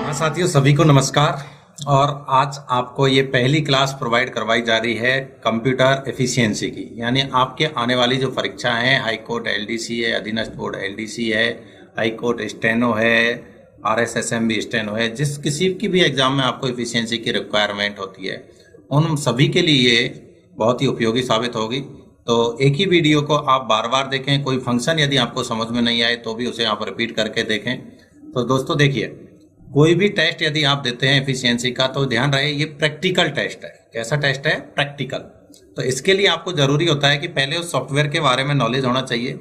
हाँ साथियों, सभी को नमस्कार। और आज आपको ये पहली क्लास प्रोवाइड करवाई जा रही है कंप्यूटर एफिशिएंसी की, यानी आपके आने वाली जो परीक्षा हैं, हाई कोर्ट एलडीसी है, अधीनस्थ बोर्ड एलडीसी है, हाई कोर्ट स्टेनो है, आरएसएसएमबी स्टेनो है, जिस किसी की भी एग्जाम में आपको एफिशिएंसी की रिक्वायरमेंट होती है, उन सभी के लिए ये बहुत ही उपयोगी साबित होगी। तो एक ही वीडियो को आप बार बार देखें, कोई फंक्शन यदि आपको समझ में नहीं आए तो भी उसे आप रिपीट करके देखें। तो दोस्तों देखिए, कोई भी टेस्ट यदि आप देते हैं एफिशिएंसी का तो ध्यान रहे ये प्रैक्टिकल टेस्ट है। कैसा टेस्ट है? प्रैक्टिकल। तो इसके लिए आपको जरूरी होता है कि पहले उस सॉफ्टवेयर के बारे में नॉलेज होना चाहिए,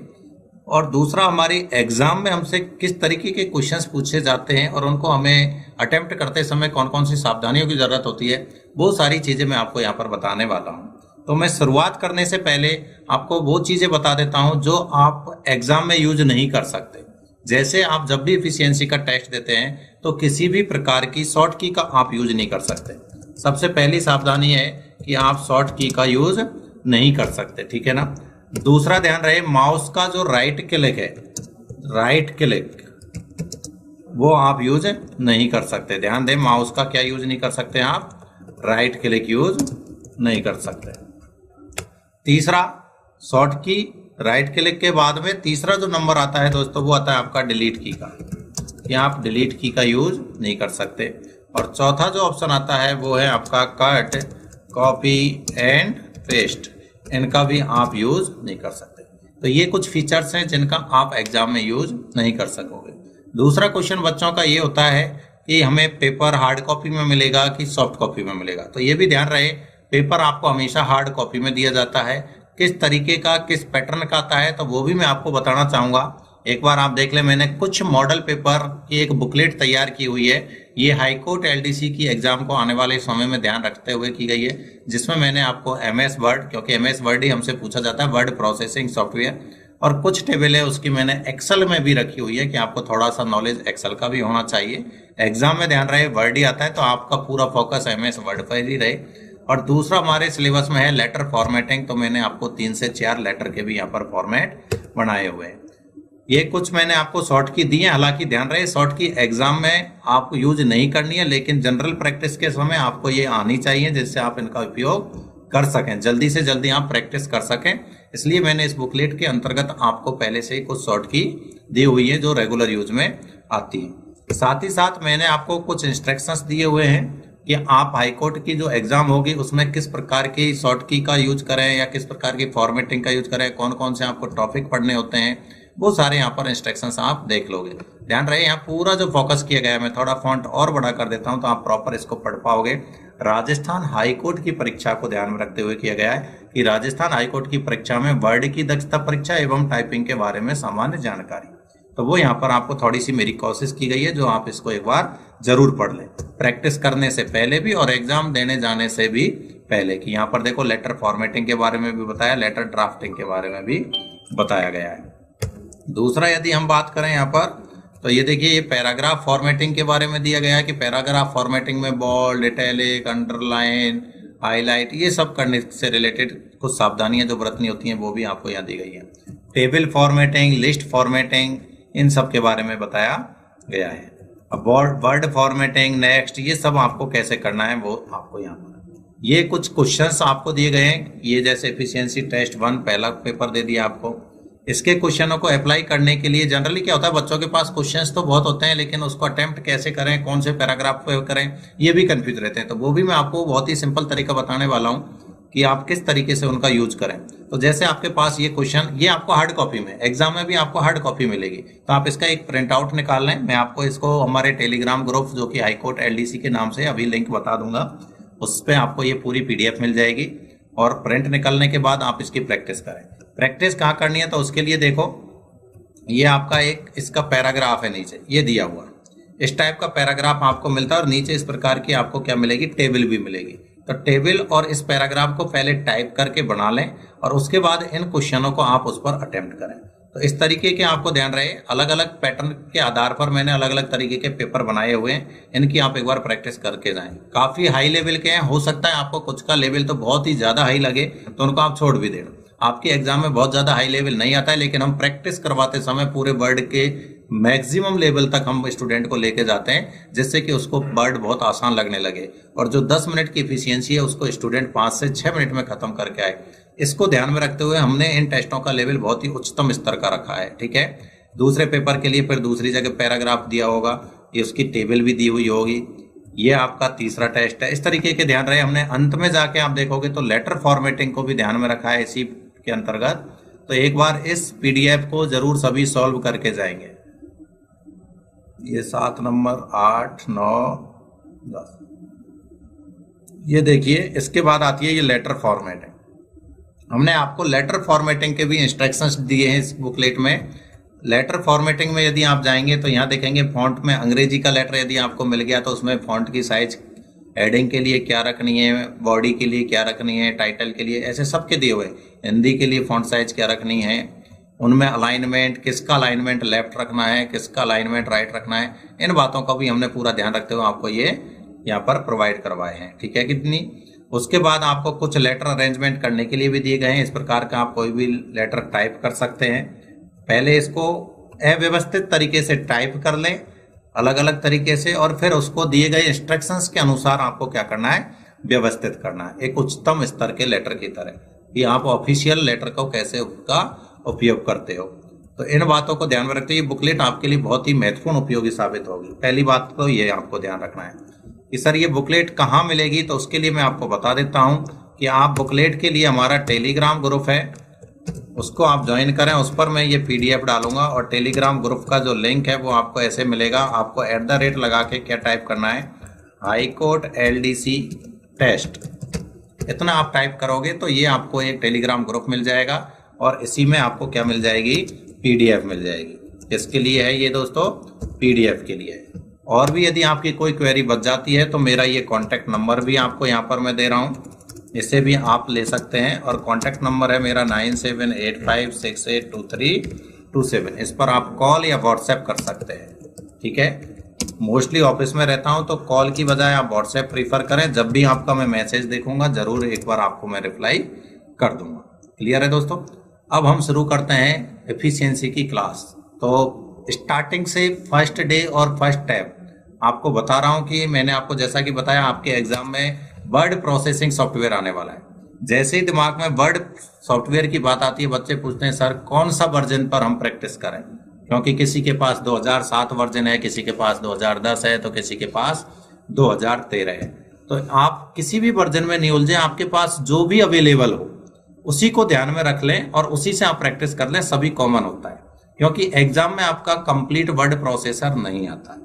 और दूसरा हमारी एग्जाम में हमसे किस तरीके के क्वेश्चंस पूछे जाते हैं और उनको हमें अटेम्प्ट करते समय कौन कौन सी सावधानियों की जरूरत होती है, वो सारी चीजें मैं आपको यहाँ पर बताने वाला हूँ। तो मैं शुरुआत करने से पहले आपको वो चीजें बता देता हूँ जो आप एग्जाम में यूज नहीं कर सकते। जैसे आप जब भी एफिशिएंसी का टेस्ट देते हैं तो किसी भी प्रकार की शॉर्ट की का आप यूज नहीं कर सकते। सबसे पहली सावधानी है कि आप शॉर्ट की का यूज नहीं कर सकते, ठीक है ना। दूसरा ध्यान रहे, माउस का जो राइट क्लिक है, राइट क्लिक वो आप यूज नहीं कर सकते। ध्यान दें, माउस का क्या यूज नहीं कर सकते आप? राइट क्लिक यूज नहीं कर सकते। तीसरा, शॉर्ट की राइट क्लिक के बाद में तीसरा जो नंबर आता है दोस्तों, वो आता है आपका डिलीट की का, कि आप डिलीट की का यूज नहीं कर सकते। और चौथा जो ऑप्शन आता है वो है आपका कट, कॉपी एंड पेस्ट, इनका भी आप यूज नहीं कर सकते। तो ये कुछ फीचर्स हैं जिनका आप एग्जाम में यूज नहीं कर सकोगे। दूसरा क्वेश्चन बच्चों का ये होता है कि हमें पेपर हार्ड कॉपी में मिलेगा कि सॉफ्ट कॉपी में मिलेगा। तो ये भी ध्यान रहे, पेपर आपको हमेशा हार्ड कॉपी में दिया जाता है। किस तरीके का, किस पैटर्न का आता है, तो वो भी मैं आपको बताना चाहूंगा। एक बार आप देख लें, मैंने कुछ मॉडल पेपर की एक बुकलेट तैयार की हुई है। ये हाई कोर्ट एलडीसी की एग्जाम को आने वाले समय में ध्यान रखते हुए की गई है, जिसमें मैंने आपको एमएस वर्ड, क्योंकि एमएस वर्ड ही हमसे पूछा जाता है, वर्ड प्रोसेसिंग सॉफ्टवेयर, और कुछ टेबल है उसकी मैंने एक्सेल में भी रखी हुई है कि आपको थोड़ा सा नॉलेज एक्सेल का भी होना चाहिए। एग्जाम में ध्यान रहे वर्ड ही आता है तो आपका पूरा फोकस एमएस वर्ड पर ही रहे। और दूसरा हमारे सिलेबस में है लेटर फॉर्मेटिंग, तो मैंने आपको 3 से 4 लेटर के भी यहाँ पर फॉर्मेट बनाए हुए हैं। ये कुछ मैंने आपको शॉर्ट की दी है। हालांकि ध्यान रहे, शॉर्ट की एग्जाम में आपको यूज नहीं करनी है, लेकिन जनरल प्रैक्टिस के समय आपको ये आनी चाहिए, जिससे आप इनका उपयोग कर सकें, जल्दी से जल्दी आप प्रैक्टिस कर सकें। इसलिए मैंने इस बुकलेट के अंतर्गत आपको पहले से ही कुछ शॉर्ट की दी हुई है जो रेगुलर यूज में आती है। साथ ही साथ मैंने आपको कुछ इंस्ट्रक्शंस दिए हुए हैं कि आप हाईकोर्ट की जो एग्जाम होगी उसमें किस प्रकार की शॉर्ट की का यूज करें या किस प्रकार की फॉर्मेटिंग का यूज करें, कौन कौन से आपको टॉपिक पढ़ने होते हैं, वो सारे यहाँ पर इंस्ट्रक्शंस आप देख लोगे। ध्यान रहे, यहाँ पूरा जो फोकस किया गया है, मैं थोड़ा फॉन्ट और बड़ा कर देता हूँ तो आप प्रॉपर इसको पढ़ पाओगे। राजस्थान हाईकोर्ट की परीक्षा को ध्यान में रखते हुए किया गया है कि राजस्थान हाईकोर्ट की परीक्षा में वर्ड की दक्षता परीक्षा एवं टाइपिंग के बारे में सामान्य जानकारी, तो वो यहाँ पर आपको थोड़ी सी मेरी कोशिश की गई है, जो आप इसको एक बार जरूर पढ़ लें, प्रैक्टिस करने से पहले भी और एग्जाम देने जाने से भी पहले। कि यहाँ पर देखो, लेटर फॉर्मेटिंग के बारे में भी बताया, लेटर ड्राफ्टिंग के बारे में भी बताया गया है। दूसरा यदि हम बात करें यहाँ पर, तो ये देखिए, ये पैराग्राफ फॉर्मेटिंग के बारे में दिया गया है कि पैराग्राफ फॉर्मेटिंग में बोल्ड, इटैलिक, अंडरलाइन, हाईलाइट, ये सब करने से रिलेटेड कुछ सावधानियां जो बरतनी होती हैं वो भी आपको यहाँ दी गई है। टेबल फॉर्मेटिंग, लिस्ट फॉर्मेटिंग, इन सब के बारे में बताया गया है। अब वर्ड फॉर्मेटिंग, नेक्स्ट, ये सब आपको कैसे करना है वो आपको यहाँ पर, ये कुछ क्वेश्चंस आपको दिए गए हैं। ये जैसे एफिशिएंसी टेस्ट 1 पहला पेपर दे दिया आपको। इसके क्वेश्चनों को अप्लाई करने के लिए जनरली क्या होता है, बच्चों के पास क्वेश्चंस तो बहुत होते हैं, लेकिन उसको अटेम्प्ट कैसे करें, कौन से पैराग्राफ पे करें, ये भी कंफ्यूज रहते हैं। तो वो भी मैं आपको बहुत ही सिंपल तरीका बताने वाला हूँ कि आप किस तरीके से उनका यूज करें। तो जैसे आपके पास ये क्वेश्चन, ये आपको हार्ड कॉपी में, एग्जाम में भी आपको हार्ड कॉपी मिलेगी, तो आप इसका एक प्रिंट आउट निकाल लें। मैं आपको इसको हमारे टेलीग्राम ग्रुप जो कि हाईकोर्ट एलडीसी के नाम से अभी लिंक बता दूंगा, उस पर आपको ये पूरी पीडीएफ मिल जाएगी। और प्रिंट निकलने के बाद आप इसकी प्रैक्टिस करें। प्रैक्टिस कहाँ करनी है, तो उसके लिए देखो, ये आपका एक इसका पैराग्राफ है, नीचे ये दिया हुआ, इस टाइप का पैराग्राफ आपको मिलता है और नीचे इस प्रकार की आपको क्या मिलेगी, टेबल भी मिलेगी। तो टेबल और इस पैराग्राफ को पहले टाइप करके बना लें और उसके बाद इन क्वेश्चनों को आप उस पर अटेम्प्ट करें। तो इस तरीके के आपको ध्यान रहे, अलग अलग पैटर्न के आधार पर मैंने अलग अलग तरीके के पेपर बनाए हुए हैं, इनकी आप एक बार प्रैक्टिस करके जाएं। काफी हाई लेवल के हैं, हो सकता है आपको कुछ का लेवल तो बहुत ही ज्यादा हाई लगे तो उनको आप छोड़ भी दें। आपके एग्जाम में बहुत ज्यादा हाई लेवल नहीं आता है, लेकिन हम प्रैक्टिस करवाते समय पूरे वर्ड के मैक्सिमम लेवल तक हम स्टूडेंट को लेके जाते हैं, जिससे कि उसको वर्ड बहुत आसान लगने लगे और जो 10 मिनट की एफिशिएंसी है उसको स्टूडेंट 5 से 6 मिनट में खत्म करके आए। इसको ध्यान में रखते हुए हमने इन टेस्टों का लेवल बहुत ही उच्चतम स्तर का रखा है। ठीक है, दूसरे पेपर के लिए फिर दूसरी जगह पैराग्राफ दिया होगा, ये उसकी टेबल भी दी हुई होगी। ये आपका तीसरा टेस्ट है। इस तरीके के ध्यान रहे हमने। अंत में जाके आप देखोगे तो लेटर फॉर्मेटिंग को भी ध्यान में रखा है इसी के अंतर्गत। तो एक बार इस पीडीएफ को जरूर सभी सॉल्व करके जाएंगे। ये 7 नंबर 8 9 10, ये देखिए। इसके बाद आती है ये लेटर फॉर्मेटिंग। हमने आपको लेटर फॉर्मेटिंग के भी इंस्ट्रक्शंस दिए हैं इस बुकलेट में। लेटर फॉर्मेटिंग में यदि आप जाएंगे तो यहाँ देखेंगे फॉन्ट में अंग्रेजी का लेटर यदि आपको मिल गया तो उसमें फॉन्ट की साइज, हेडिंग के लिए क्या रखनी है, बॉडी के लिए क्या रखनी है, टाइटल के लिए, ऐसे सबके दिए हुए। हिंदी के लिए फॉन्ट साइज क्या रखनी है, उनमें अलाइनमेंट, किसका अलाइनमेंट लेफ्ट रखना है, किसका अलाइनमेंट राइट रखना है, इन बातों का भी हमने पूरा ध्यान रखते हुए आपको ये यहाँ पर प्रोवाइड करवाए हैं। ठीक है कितनी। उसके बाद आपको कुछ लेटर अरेंजमेंट करने के लिए भी दिए गए हैं। इस प्रकार का आप कोई भी लेटर टाइप कर सकते हैं। पहले इसको अव्यवस्थित तरीके से टाइप कर लें, अलग अलग तरीके से, और फिर उसको दिए गए इंस्ट्रक्शंस के अनुसार आपको क्या करना है, व्यवस्थित करना है, एक उच्चतम स्तर के लेटर की तरह कि आप ऑफिशियल लेटर को कैसे उसका उपयोग करते हो। तो इन बातों को ध्यान में रखते हुए ये बुकलेट आपके लिए बहुत ही महत्वपूर्ण उपयोगी साबित होगी। पहली बात तो ये आपको ध्यान रखना है कि सर ये बुकलेट कहाँ मिलेगी। तो उसके लिए मैं आपको बता देता हूँ कि आप बुकलेट के लिए हमारा टेलीग्राम ग्रुप है, उसको आप ज्वाइन करें। उस पर मैं ये पीडीएफ डालूंगा और टेलीग्राम ग्रुप का जो लिंक है वो आपको ऐसे मिलेगा। आपको @ लगा के क्या टाइप करना है, हाई कोर्ट LDC टेस्ट, इतना आप टाइप करोगे तो ये आपको एक टेलीग्राम ग्रुप मिल जाएगा और इसी में आपको क्या मिल जाएगी, पीडीएफ मिल जाएगी। इसके लिए है ये दोस्तों, पीडीएफ के लिए है। और भी यदि आपकी कोई क्वेरी बच जाती है तो मेरा ये कॉन्टैक्ट नंबर भी आपको यहाँ पर मैं दे रहा हूँ, इसे भी आप ले सकते हैं। और कॉन्टैक्ट नंबर है मेरा 9785682327। इस पर आप कॉल या व्हाट्सएप कर सकते हैं। ठीक है, मोस्टली ऑफिस में रहता हूं तो कॉल की बजाय आप व्हाट्सएप प्रीफर करें। जब भी आपका मैं मैसेज देखूंगा जरूर एक बार आपको मैं रिप्लाई कर दूंगा। क्लियर है दोस्तों। अब हम शुरू करते हैं एफिशिएंसी की क्लास। तो स्टार्टिंग से फर्स्ट डे और फर्स्ट टैब आपको बता रहा हूं कि मैंने आपको जैसा कि बताया आपके एग्जाम में वर्ड प्रोसेसिंग सॉफ्टवेयर आने वाला है। जैसे ही दिमाग में वर्ड सॉफ्टवेयर की बात आती है बच्चे पूछते हैं सर कौन सा वर्जन पर हम प्रैक्टिस करें, क्योंकि किसी के पास 2007 वर्जन है, किसी के पास 2010 है, तो किसी के पास 2013 है। तो आप किसी भी वर्जन में नहीं उलझे, आपके पास जो भी अवेलेबल हो उसी को ध्यान में रख लें और उसी से आप प्रैक्टिस कर लें, सभी कॉमन होता है। क्योंकि एग्जाम में आपका कंप्लीट वर्ड प्रोसेसर नहीं आता है।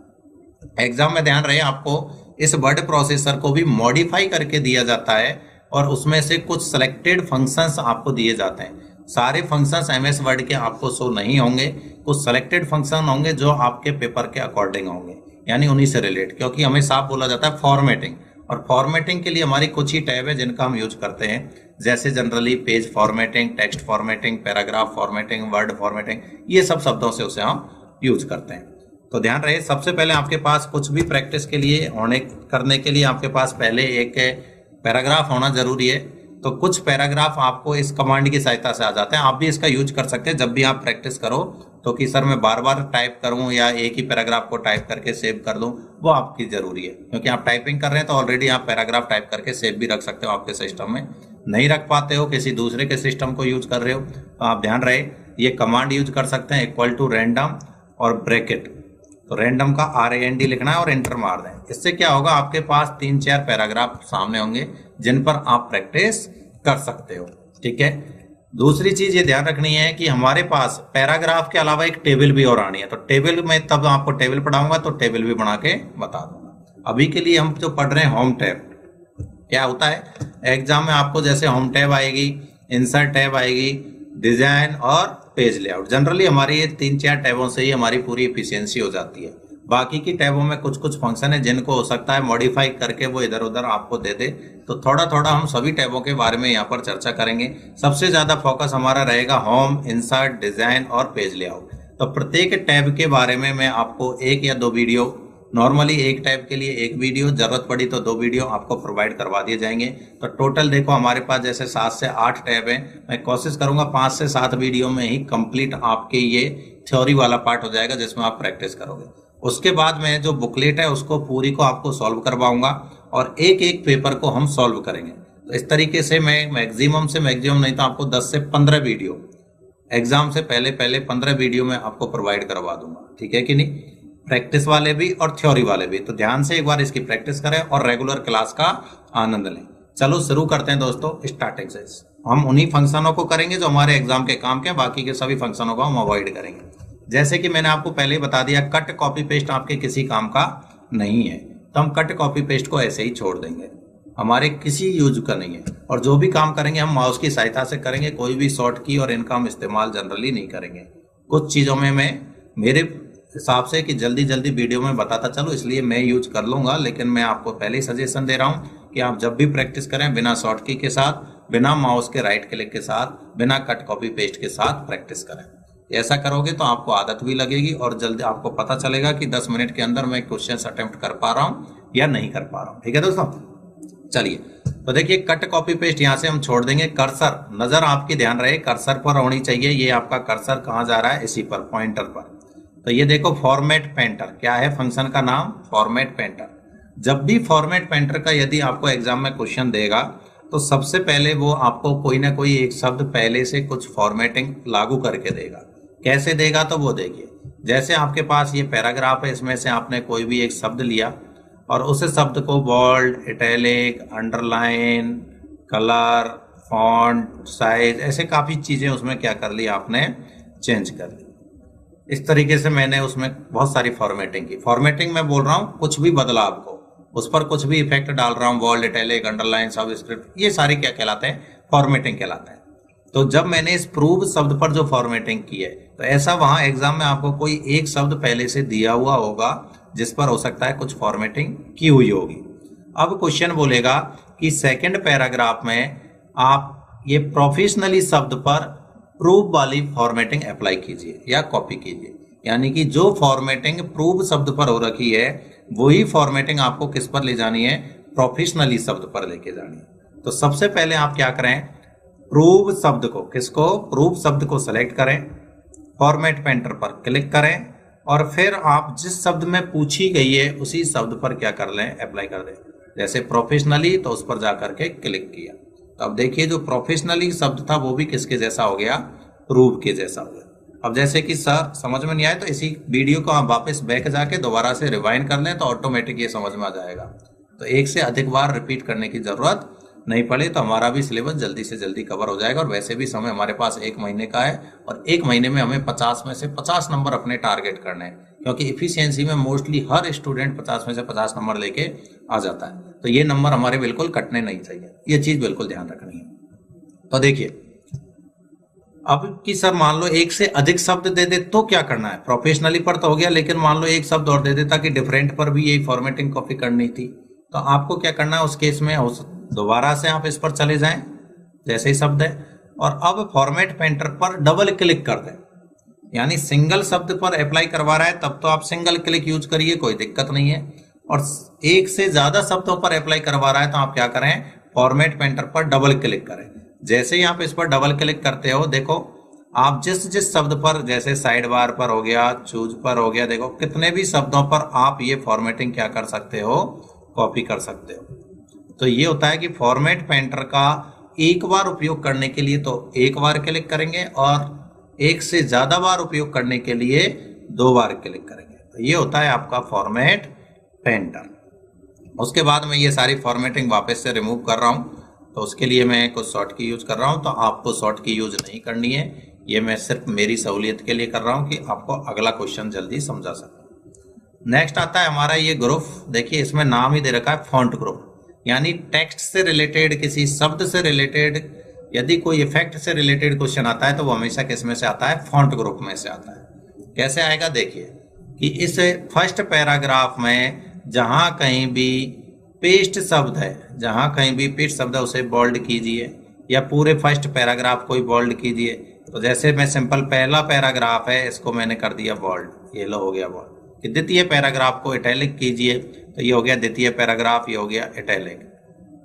एग्जाम में ध्यान रहे आपको इस वर्ड प्रोसेसर को भी मॉडिफाई करके दिया जाता है और उसमें से कुछ सिलेक्टेड फंक्शंस आपको दिए जाते हैं। सारे फंक्शंस MS वर्ड के आपको शो नहीं होंगे, कुछ सिलेक्टेड फंक्शन होंगे जो आपके पेपर के अकॉर्डिंग होंगे, यानी उन्हीं से रिलेट। क्योंकि हमें साफ बोला जाता है फॉर्मेटिंग, और फॉर्मेटिंग के लिए हमारी कुछ ही टैब है जिनका हम यूज करते हैं, जैसे generally page formatting, text formatting, paragraph formatting, word formatting, ये सब शब्दों से उसे हम यूज करते हैं। तो ध्यान रहे सबसे पहले आपके पास कुछ भी प्रैक्टिस के लिए करने के लिए आपके पास पहले एक पैराग्राफ होना जरूरी है। तो कुछ पैराग्राफ आपको इस कमांड की सहायता से आ जाते हैं। आप भी इसका यूज कर सकते हैं जब भी आप प्रैक्टिस करो। तो कि सर मैं बार बार टाइप करूं या एक ही पैराग्राफ को टाइप करके सेव कर दूं, वो आपकी जरूरी है। क्योंकि आप टाइपिंग कर रहे हैं तो ऑलरेडी आप पैराग्राफ टाइप करके सेव भी रख सकते हो आपके सिस्टम में। नहीं रख पाते हो, किसी दूसरे के सिस्टम को यूज कर रहे हो, तो आप ध्यान रहे ये कमांड यूज कर सकते हैं, =रैंडम और ब्रैकेट। तो रैंडम का RAND लिखना है और एंटर मार दें। इससे क्या होगा, आपके पास 3-4 पैराग्राफ सामने होंगे जिन पर आप प्रैक्टिस कर सकते हो। ठीक है, दूसरी चीज ये ध्यान रखनी है कि हमारे पास पैराग्राफ के अलावा एक टेबल भी और आनी है। तो टेबल में तब आपको टेबल पढ़ाऊंगा तो टेबल भी बना के बता दूंगा। अभी के लिए हम जो पढ़ रहे हैं होम टैब, क्या होता है एग्जाम में आपको जैसे होम टैब आएगी, इंसर्ट टैब आएगी, डिजाइन और पेज लेआउट। जनरली हमारी ये 3-4 टैबों से ही हमारी पूरी एफिशिएंसी हो जाती है। बाकी की टैबों में कुछ कुछ फंक्शन है जिनको हो सकता है मॉडिफाई करके वो इधर उधर आपको दे दे। तो थोड़ा थोड़ा हम सभी टैबों के बारे में यहाँ पर चर्चा करेंगे। सबसे ज्यादा फोकस हमारा रहेगा होम, इंसर्ट, डिजाइन और पेज लेआउट। तो प्रत्येक टैब के बारे में मैं आपको 1 या 2 वीडियो नॉर्मली एक टैब के लिए एक वीडियो, जरूरत पड़ी तो 2 वीडियो आपको प्रोवाइड करवा दिए जाएंगे। तो टोटल देखो हमारे पास जैसे 7 से 8 टैब हैं, मैं कोशिश करूंगा 5 से 7 वीडियो में ही कंप्लीट आपके ये थ्योरी वाला पार्ट हो जाएगा जिसमें आप प्रैक्टिस करोगे। उसके बाद में जो बुकलेट है उसको पूरी को आपको सॉल्व करवाऊंगा और एक एक पेपर को हम सॉल्व करेंगे। तो इस तरीके से मैं मैक्सिमम से मैक्सिमम नहीं तो आपको 10 से 15 वीडियो एग्जाम से पहले 15 वीडियो में आपको प्रोवाइड करवा दूंगा, ठीक है कि नहीं, प्रैक्टिस वाले भी और थ्योरी वाले भी। तो ध्यान से एक बार इसकी प्रैक्टिस करें और रेगुलर क्लास का आनंद लें। चलो शुरू करते हैं दोस्तों, स्टार्ट एक्सरसाइज। हम उन्हीं फंक्शनों को करेंगे जो हमारे एग्जाम के काम के, बाकी के सभी फंक्शनों को हम अवॉइड करेंगे। जैसे कि मैंने आपको पहले ही बता दिया, कट कॉपी पेस्ट आपके किसी काम का नहीं है, तो हम कट कॉपी पेस्ट को ऐसे ही छोड़ देंगे, हमारे किसी यूज का नहीं है। और जो भी काम करेंगे हम माउस की सहायता से करेंगे, कोई भी शॉर्ट की और इनका हम इस्तेमाल जनरली नहीं करेंगे। कुछ चीजों में मैं मेरे हिसाब से कि जल्दी जल्दी वीडियो में बताता चलो इसलिए मैं यूज कर लूंगा, लेकिन मैं आपको पहले ही सजेशन दे रहा हूं कि आप जब भी प्रैक्टिस करें बिना शॉर्ट की के साथ, बिना माउस के राइट क्लिक के साथ, बिना कट कॉपी पेस्ट के साथ प्रैक्टिस करें। ऐसा करोगे तो आपको आदत भी लगेगी और जल्दी आपको पता चलेगा कि 10 मिनट के अंदर मैं क्वेश्चन अटेम्प्ट कर पा रहा हूं या नहीं कर पा रहा हूं। ठीक है दोस्तों, चलिए तो देखिए कट कॉपी पेस्ट यहां से हम छोड़ देंगे। कर्सर नजर आपकी ध्यान रहे कर्सर पर होनी चाहिए। ये आपका कर्सर कहां जा रहा है, इसी पर, पॉइंटर पर। तो ये देखो फॉर्मेट पेंटर, क्या है फंक्शन का नाम, फॉर्मेट पेंटर। जब भी फॉर्मेट पेंटर का यदि आपको एग्जाम में क्वेश्चन देगा तो सबसे पहले वो आपको कोई ना कोई एक शब्द पहले से कुछ फॉर्मेटिंग लागू करके देगा। कैसे देगा तो वो देखिए, जैसे आपके पास ये पैराग्राफ है, इसमें से आपने कोई भी एक शब्द लिया और उस शब्द को bold, italic, underline, colour, font, size, ऐसे काफी चीजें उसमें क्या कर ली आपने, चेंज कर ली। इस तरीके से मैंने उसमें बहुत सारी फॉर्मेटिंग की। फॉर्मेटिंग में बोल रहा हूँ कुछ भी बदला आपको, उस पर कुछ भी इफेक्ट डाल रहा हूँ, बोल्ड, इटैलिक, अंडरलाइन, सबस्क्रिप्ट, ये सारी क्या कहलाते हैं, फॉर्मेटिंग कहलाते हैं। तो जब मैंने इस प्रूव शब्द पर जो फॉर्मेटिंग की है, तो ऐसा वहां एग्जाम में आपको कोई एक शब्द पहले से दिया हुआ होगा जिस पर हो सकता है कुछ फॉर्मेटिंग की हुई होगी। अब क्वेश्चन बोलेगा कि सेकंड पैराग्राफ में आप ये प्रोफेशनली शब्द पर प्रूव वाली फॉर्मेटिंग अप्लाई कीजिए या कॉपी कीजिए। यानी कि जो फॉर्मेटिंग प्रूव शब्द पर हो रखी है वही फॉर्मेटिंग आपको किस पर ले जानी है, प्रोफेशनली शब्द पर लेके जानी है। तो सबसे पहले आप क्या करें, प्रूव शब्द को, किसको, प्रूव शब्द को सिलेक्ट करें, फॉर्मेट पेंटर पर क्लिक करें और फिर आप जिस शब्द में पूछी गई है उसी शब्द पर क्या कर लें, अप्लाई कर दें। जैसे प्रोफेशनली, तो उस पर जाकर के क्लिक किया। तो अब देखिए जो प्रोफेशनली शब्द था वो भी किसके जैसा हो गया, प्रूव के जैसा हो गया। अब जैसे कि सर समझ में नहीं आए तो इसी वीडियो को आप वापस बैक जाके दोबारा से रिवाइंड कर लें तो ऑटोमेटिक ये समझ में आ जाएगा। तो एक से अधिक बार रिपीट करने की जरूरत नहीं पड़े तो हमारा भी सिलेबस जल्दी से जल्दी कवर हो जाएगा। और वैसे भी समय हमारे पास 1 महीने का है और 1 महीने में हमें 50 में से 50 नंबर अपने टारगेट करने हैं, क्योंकि इफिशियंसी में मोस्टली हर स्टूडेंट 50 में से 50 नंबर लेके आ जाता है। तो ये नंबर हमारे बिल्कुल कटने नहीं चाहिए, ये चीज बिल्कुल ध्यान रखनी है। तो देखिए अब कि सर मान लो एक से अधिक शब्द दे दे तो क्या करना है, प्रोफेशनली पर तो हो गया, लेकिन मान लो एक शब्द और दे देता कि डिफरेंट पर भी यही फॉर्मेटिंग कॉपी करनी थी, तो आपको क्या करना है उस केस में, दोबारा से आप इस पर चले जाएं जैसे ही शब्द है और अब फॉर्मेट पेंटर पर डबल क्लिक कर दें। यानी सिंगल शब्द पर अप्लाई करवा रहा है तब तो आप सिंगल क्लिक यूज करिए, कोई दिक्कत नहीं है। और एक से ज्यादा शब्दों पर अप्लाई करवा रहा है तो आप क्या करें, फॉर्मेट पेंटर पर डबल क्लिक करें। जैसे ही आप इस पर डबल क्लिक करते हो, देखो आप जिस जिस शब्द पर, जैसे साइड बार पर हो गया, चूज पर हो गया, देखो कितने भी शब्दों पर आप ये फॉर्मेटिंग क्या कर सकते हो, कॉपी कर सकते हो। तो ये होता है कि फॉर्मेट पेंटर का एक बार उपयोग करने के लिए तो एक बार क्लिक करेंगे और एक से ज्यादा बार उपयोग करने के लिए 2 बार क्लिक करेंगे। तो ये होता है आपका फॉर्मेट पेंटर। उसके बाद मैं ये सारी फॉर्मेटिंग वापस से रिमूव कर रहा हूं, तो उसके लिए मैं कुछ शॉर्ट की यूज कर रहा हूं। तो आपको शॉर्ट की यूज नहीं करनी है, ये मैं सिर्फ मेरी सहूलियत के लिए कर रहा हूं कि आपको अगला क्वेश्चन जल्दी समझा सकूं। नेक्स्ट आता है हमारा ये ग्रुप। देखिए इसमें नाम ही दे रखा है फॉन्ट ग्रुप, यानी टेक्स्ट से रिलेटेड, किसी शब्द से रिलेटेड, यदि कोई इफेक्ट से रिलेटेड क्वेश्चन आता है तो वो हमेशा किस में से आता है, फॉन्ट ग्रुप में से आता है। कैसे आएगा देखिए कि इस फर्स्ट पैराग्राफ में जहां कहीं भी पेस्ट शब्द है, जहां कहीं भी पेस्ट शब्द है उसे बोल्ड कीजिए, या पूरे फर्स्ट पैराग्राफ को ही बोल्ड कीजिए। तो जैसे मैं सिंपल पहला पैराग्राफ है इसको मैंने कर दिया बोल्ड, ये लो हो गया बोल्ड। कि द्वितीय पैराग्राफ को इटैलिक कीजिए, तो ये हो गया द्वितीय पैराग्राफ, ये हो गया इटैलिक।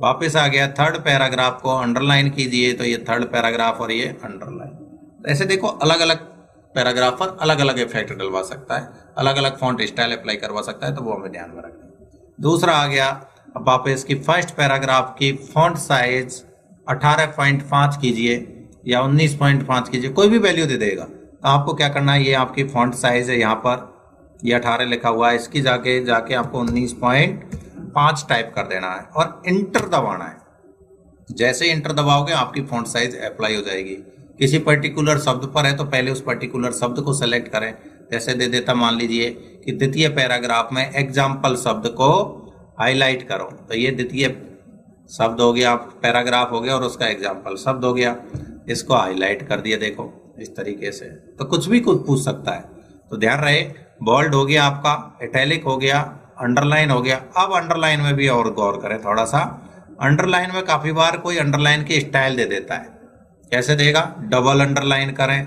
वापस आ गया थर्ड पैराग्राफ को अंडरलाइन कीजिए, तो ये थर्ड पैराग्राफ और ये अंडरलाइन। ऐसे देखो अलग अलग पैराग्राफर अलग अलग इफेक्ट डलवा सकता है, अलग अलग फॉन्ट स्टाइल अप्लाई करवा सकता है, तो वो हमें ध्यान में रखना। दूसरा आ गया, अब वापस की फर्स्ट पैराग्राफ की फॉन्ट साइज 18.5 कीजिए या 19.5 कीजिए, कोई भी वैल्यू दे देगा। तो आपको क्या करना है, ये आपकी फॉन्ट साइज है, यहाँ पर ये 18 लिखा हुआ है, इसकी जाके आपको 19.5 टाइप कर देना है और इंटर दबाना है। जैसे ही इंटर दबाओगे आपकी फॉन्ट साइज अप्लाई हो जाएगी। किसी पर्टिकुलर शब्द पर है तो पहले उस पर्टिकुलर शब्द को सेलेक्ट करें। जैसे दे देता, मान लीजिए कि द्वितीय पैराग्राफ में एग्जाम्पल शब्द को हाईलाइट करो, तो ये द्वितीय शब्द हो गया, पैराग्राफ हो गया और उसका एग्जाम्पल शब्द हो गया, इसको हाईलाइट कर दिया। देखो इस तरीके से, तो कुछ भी कुछ पूछ सकता है। तो ध्यान रहे, बोल्ड हो गया आपका, इटैलिक हो गया, अंडरलाइन हो गया। अब अंडरलाइन में भी और गौर करें थोड़ा सा। अंडरलाइन में काफी बार कोई अंडरलाइन की स्टाइल दे देता है। कैसे देगा, डबल अंडरलाइन करें,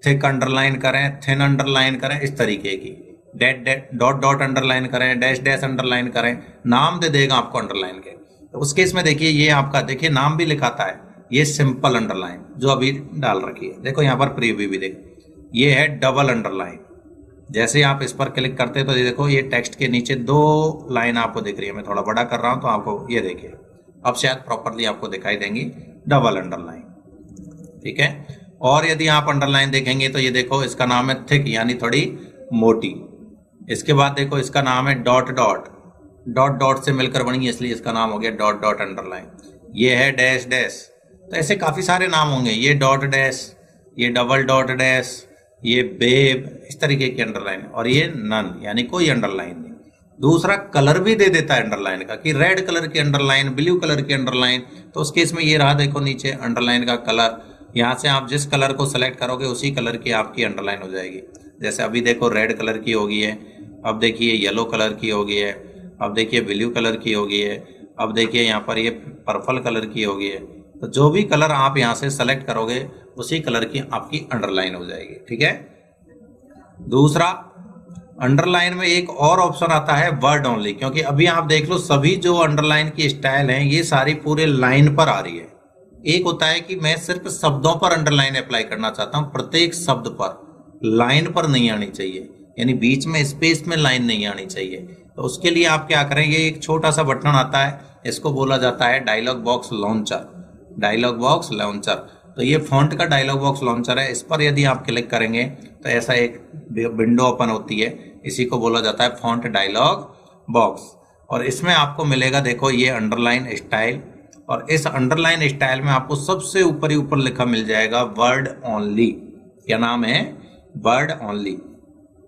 थिक अंडरलाइन करें, थिन अंडरलाइन करें, इस तरीके की। डॉट डॉट अंडरलाइन करें, डैश डैश अंडरलाइन करें, नाम दे देगा आपको अंडरलाइन के। तो उस केस में देखिए ये आपका, देखिए नाम भी लिखाता है, ये सिंपल अंडरलाइन जो अभी डाल रखी है। देखो यहाँ पर प्रीव्यू भी देखो, ये है डबल अंडरलाइन। जैसे आप इस पर क्लिक करते हैं तो ये देखो, ये टेक्स्ट के नीचे 2 लाइन आपको दिख रही है। मैं थोड़ा बड़ा कर रहा हूं तो आपको ये देखिए, अब शायद प्रॉपरली आपको दिखाई देंगी डबल अंडरलाइन। ठीक है, और यदि आप अंडरलाइन देखेंगे तो ये देखो, इसका नाम है थिक, यानी थोड़ी मोटी। इसके बाद देखो, इसका नाम है डॉट डॉट, डॉट डॉट से मिलकर बनी है, इसलिए इसका नाम हो गया डॉट डॉट अंडरलाइन। ये है डैश डैश, तो ऐसे काफी सारे नाम होंगे। ये डॉट डैश, ये डबल डॉट डैश, ये बेब, इस तरीके की अंडरलाइन। और ये नन, यानी कोई अंडरलाइन नहीं। दूसरा कलर भी दे देता है अंडरलाइन का, कि रेड कलर की अंडरलाइन, ब्लू कलर की अंडरलाइन। तो उस केस में ये रहा, देखो नीचे अंडरलाइन का कलर, यहाँ से आप जिस कलर को सेलेक्ट करोगे उसी कलर की आपकी अंडरलाइन हो जाएगी। जैसे अभी देखो रेड कलर की हो गई है, अब देखिए येलो कलर की हो गई है, अब देखिए ब्लू कलर की हो गई है, अब देखिए यहाँ पर ये पर्पल कलर की हो गई है। तो जो भी कलर आप यहाँ से सेलेक्ट करोगे उसी कलर की आपकी अंडरलाइन हो जाएगी। ठीक है। दूसरा, अंडरलाइन में एक और ऑप्शन आता है वर्ड ओनली, क्योंकि अभी आप देख लो सभी जो अंडरलाइन की स्टाइल हैं ये सारी पूरे लाइन पर आ रही है। एक होता है कि मैं सिर्फ शब्दों पर अंडरलाइन अप्लाई करना चाहता हूं, प्रत्येक शब्द पर, लाइन पर नहीं आनी चाहिए, यानी बीच में स्पेस में लाइन नहीं आनी चाहिए। तो उसके लिए आप क्या करें, ये एक छोटा सा बटन आता है, इसको बोला जाता है dialog box launcher. Dialog box launcher, तो ये फॉन्ट का डायलॉग बॉक्स लॉन्चर है। इस पर यदि आप क्लिक करेंगे तो ऐसा एक विंडो ओपन होती है, इसी को बोला जाता है फॉन्ट डायलॉग बॉक्स। और इसमें आपको मिलेगा, देखो ये अंडरलाइन स्टाइल, और इस अंडरलाइन स्टाइल में आपको सबसे ऊपर ही ऊपर लिखा मिल जाएगा वर्ड ओनली। क्या नाम है, वर्ड ओनली।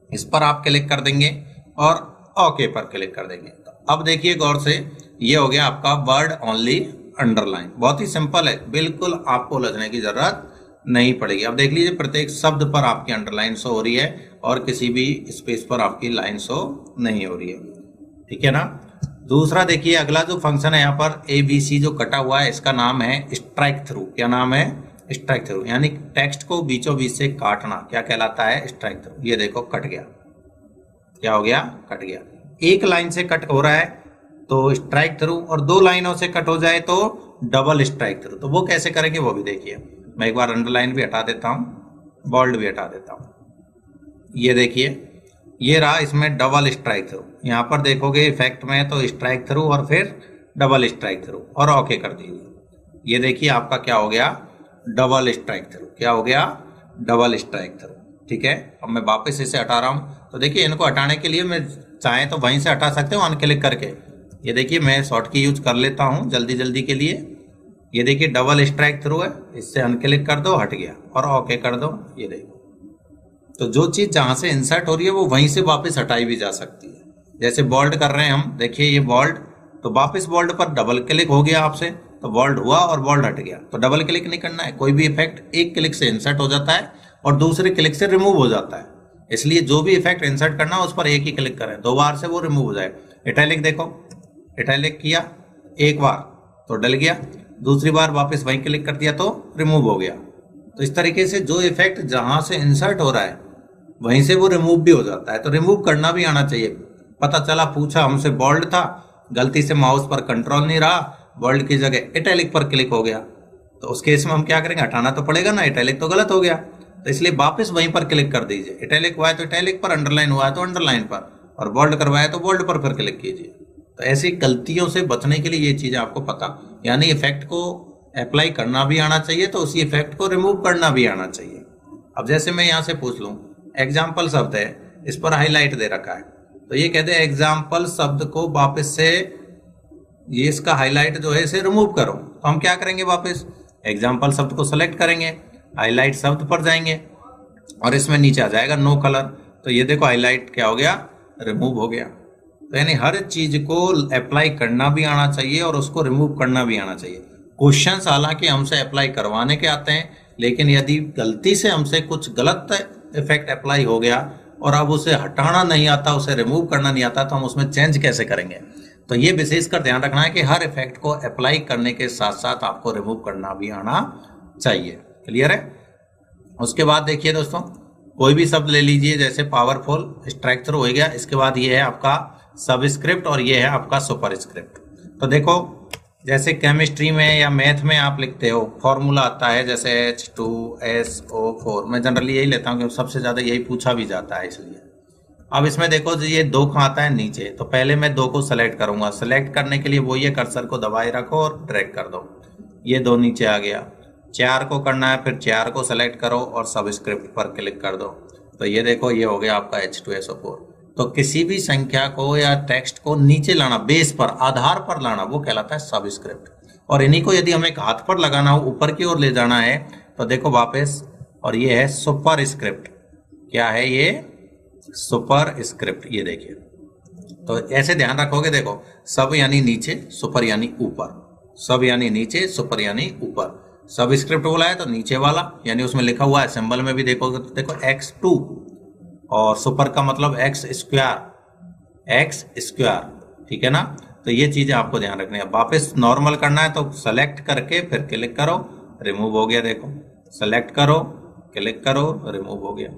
इस पर आप क्लिक कर देंगे और ओके पर क्लिक कर देंगे। तो अब देखिए गौर से, ये हो गया आपका वर्ड ओनली अंडरलाइन। बहुत ही सिंपल है, बिल्कुल आपको उलझने की जरूरत नहीं पड़ेगी। अब देख लीजिए प्रत्येक शब्द पर आपकी अंडरलाइन शो हो रही है और किसी भी स्पेस पर आपकी लाइन शो नहीं हो रही है। ठीक है ना। दूसरा देखिए, अगला जो फंक्शन है यहाँ पर ABC जो कटा हुआ है, इसका नाम है स्ट्राइक थ्रू। क्या नाम है, स्ट्राइक थ्रू, यानी टेक्स्ट को बीचों बीच से काटना। क्या कहलाता है, स्ट्राइक थ्रू। ये देखो कट गया, क्या हो गया, कट गया। एक लाइन से कट हो रहा है तो स्ट्राइक थ्रू, और 2 लाइनों से कट हो जाए तो डबल स्ट्राइक थ्रू। तो वो कैसे करेंगे वो भी देखिए। मैं एक बार अंडरलाइन भी हटा देता हूं, बोल्ड भी हटा देता हूं। ये देखिए, ये रहा इसमें डबल स्ट्राइक थ्रू। यहां पर देखोगे इफेक्ट में तो स्ट्राइक थ्रू और फिर डबल स्ट्राइक थ्रू, और ओके कर दीजिए। ये देखिए आपका क्या हो गया, डबल स्ट्राइक थ्रू। क्या हो गया, डबल स्ट्राइक थ्रू। ठीक है। अब मैं वापस इसे हटा रहा हूं, तो देखिए इनको हटाने के लिए मैं चाहे तो वहीं से हटा सकते हो अनक्लिक करके। ये देखिए मैं शॉर्ट की यूज कर लेता हूं जल्दी जल्दी के लिए। ये देखिए डबल स्ट्राइक थ्रू है, इससे अनक्लिक कर दो, हट गया, और ओके कर दो। ये देखो, तो जो चीज जहां से इंसर्ट हो रही है वो वहीं से वापस हटाई भी जा सकती है। जैसे बोल्ड कर रहे हैं हम, देखिए ये बोल्ड, तो वापस बोल्ड पर डबल क्लिक हो गया आपसे, तो बोल्ड हुआ और बोल्ड हट गया। तो डबल क्लिक नहीं करना है, कोई भी इफेक्ट एक क्लिक से इंसर्ट हो जाता है और दूसरे क्लिक से रिमूव हो जाता है। इसलिए जो भी इफेक्ट इंसर्ट करना है उस पर एक ही क्लिक करें, 2 बार से वो रिमूव हो जाए। इटैलिक देखो, इटैलिक किया एक बार तो डल गया, दूसरी बार वापस वहीं क्लिक कर दिया तो रिमूव हो गया। तो इस तरीके से जो इफेक्ट जहां से इंसर्ट हो रहा है वहीं से वो रिमूव भी हो जाता है। तो रिमूव करना भी आना चाहिए। पता चला पूछा हमसे बोल्ड था, गलती से माउस पर कंट्रोल नहीं रहा, बोल्ड की जगह इटैलिक पर क्लिक हो गया, तो उस केस में हम क्या करेंगे, हटाना तो पड़ेगा ना, इटैलिक तो गलत हो गया, तो इसलिए वापस वहीं पर क्लिक कर दीजिए। इटैलिक हुआ है तो इटैलिक पर, अंडरलाइन हुआ है तो अंडरलाइन पर, और बोल्ड करवाया तो बोल्ड पर फिर क्लिक कीजिए। तो ऐसी गलतियों से बचने के लिए ये चीज़ आपको पता, यानी इफेक्ट को अप्लाई करना भी आना चाहिए, तो उसी इफेक्ट को रिमूव करना भी आना चाहिए। अब जैसे मैं यहाँ से पूछ लूँ, एग्जाम्पल शब्द है, इस पर हाईलाइट दे रखा है, तो ये कहते हैं एग्जाम्पल शब्द को वापस से ये इसका हाईलाइट जो है इसे रिमूव करो। तो हम क्या करेंगे, वापस एग्जाम्पल शब्द को सेलेक्ट करेंगे, हाईलाइट शब्द पर जाएंगे और इसमें नीचे आ जाएगा नो कलर। तो ये देखो हाईलाइट क्या हो गया, रिमूव हो गया। तो यानी हर चीज को अप्लाई करना भी आना चाहिए और उसको रिमूव करना भी आना चाहिए। क्वेश्चंस हालांकि हमसे अप्लाई करवाने के आते हैं, लेकिन यदि गलती से हमसे कुछ गलत इफेक्ट अप्लाई हो गया और अब उसे हटाना नहीं आता, उसे रिमूव करना नहीं आता, तो हम उसमें चेंज कैसे करेंगे। तो ये विशेषकर ध्यान रखना है कि हर इफेक्ट को अप्लाई करने के साथ साथ आपको रिमूव करना भी आना चाहिए। क्लियर है। उसके बाद देखिए दोस्तों, कोई भी शब्द ले लीजिए, जैसे पावरफुल, स्ट्राइक थ्रू हो गया, इसके बाद ये है आपका सबस्क्रिप्ट और ये है आपका सुपरस्क्रिप्ट। तो देखो जैसे केमिस्ट्री में या मैथ में आप लिखते हो, फॉर्मूला आता है जैसे H2SO4, मैं जनरली यही लेता हूँ क्योंकि सबसे ज़्यादा यही पूछा भी जाता है इसलिए। अब इसमें देखो ये 2 कहाँ आता है, नीचे, तो पहले मैं 2 को सेलेक्ट करूंगा। सेलेक्ट करने के लिए वो ये कर्सर को दबाए रखो और ड्रैग कर दो, ये 2 नीचे आ गया। 4 को करना है, फिर 4 को सेलेक्ट करो और सबस्क्रिप्ट पर क्लिक कर दो, तो ये देखो ये हो गया आपका H2SO4। तो किसी भी संख्या को या टेक्स्ट को नीचे लाना, बेस पर, आधार पर लाना, वो कहलाता है सबस्क्रिप्ट। और इन्हीं को यदि हमें हाथ पर लगाना हो, ऊपर की ओर ले जाना है, तो देखो वापस, और ये है सुपरस्क्रिप्ट। क्या है ये, सुपरस्क्रिप्ट, ये देखिए। तो ऐसे ध्यान रखोगे, देखो सब यानी नीचे, सुपर यानी ऊपर, सब यानी नीचे, सुपर यानी ऊपर। सबस्क्रिप्ट बोला है तो नीचे वाला, यानी उसमें लिखा हुआ है, सिंबल में भी देखोगे तो देखो X2, और सुपर का मतलब X स्क्वायर, ठीक है ना। तो ये चीजें आपको ध्यान रखनी है। वापस नॉर्मल करना है तो सेलेक्ट करके फिर क्लिक करो, रिमूव हो गया, देखो सेलेक्ट करो, क्लिक करो, रिमूव हो गया।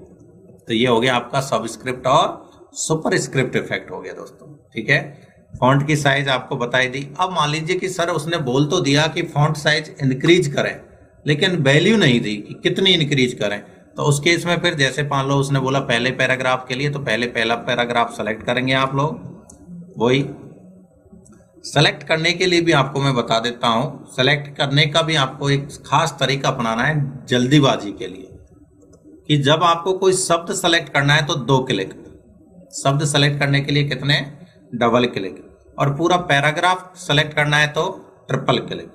तो ये हो गया आपका सबस्क्रिप्ट और सुपरस्क्रिप्ट इफेक्ट हो गया दोस्तों, ठीक है। फॉन्ट की साइज आपको बताई दी। अब मान लीजिए कि सर उसने बोल तो दिया कि फॉन्ट साइज इंक्रीज करें, लेकिन वैल्यू नहीं दी कि कितनी इंक्रीज करें। तो उस केस में फिर जैसे मान लो उसने बोला पहले पैराग्राफ के लिए, तो पहले पहला पैराग्राफ सेलेक्ट करेंगे आप लोग। वही सेलेक्ट करने के लिए भी आपको मैं बता देता हूं, सेलेक्ट करने का भी आपको एक खास तरीका अपनाना है जल्दीबाजी के लिए, कि जब आपको कोई शब्द सेलेक्ट करना है तो 2 क्लिक, शब्द सेलेक्ट करने के लिए कितने, डबल क्लिक, और पूरा पैराग्राफ सेलेक्ट करना है तो ट्रिपल क्लिक।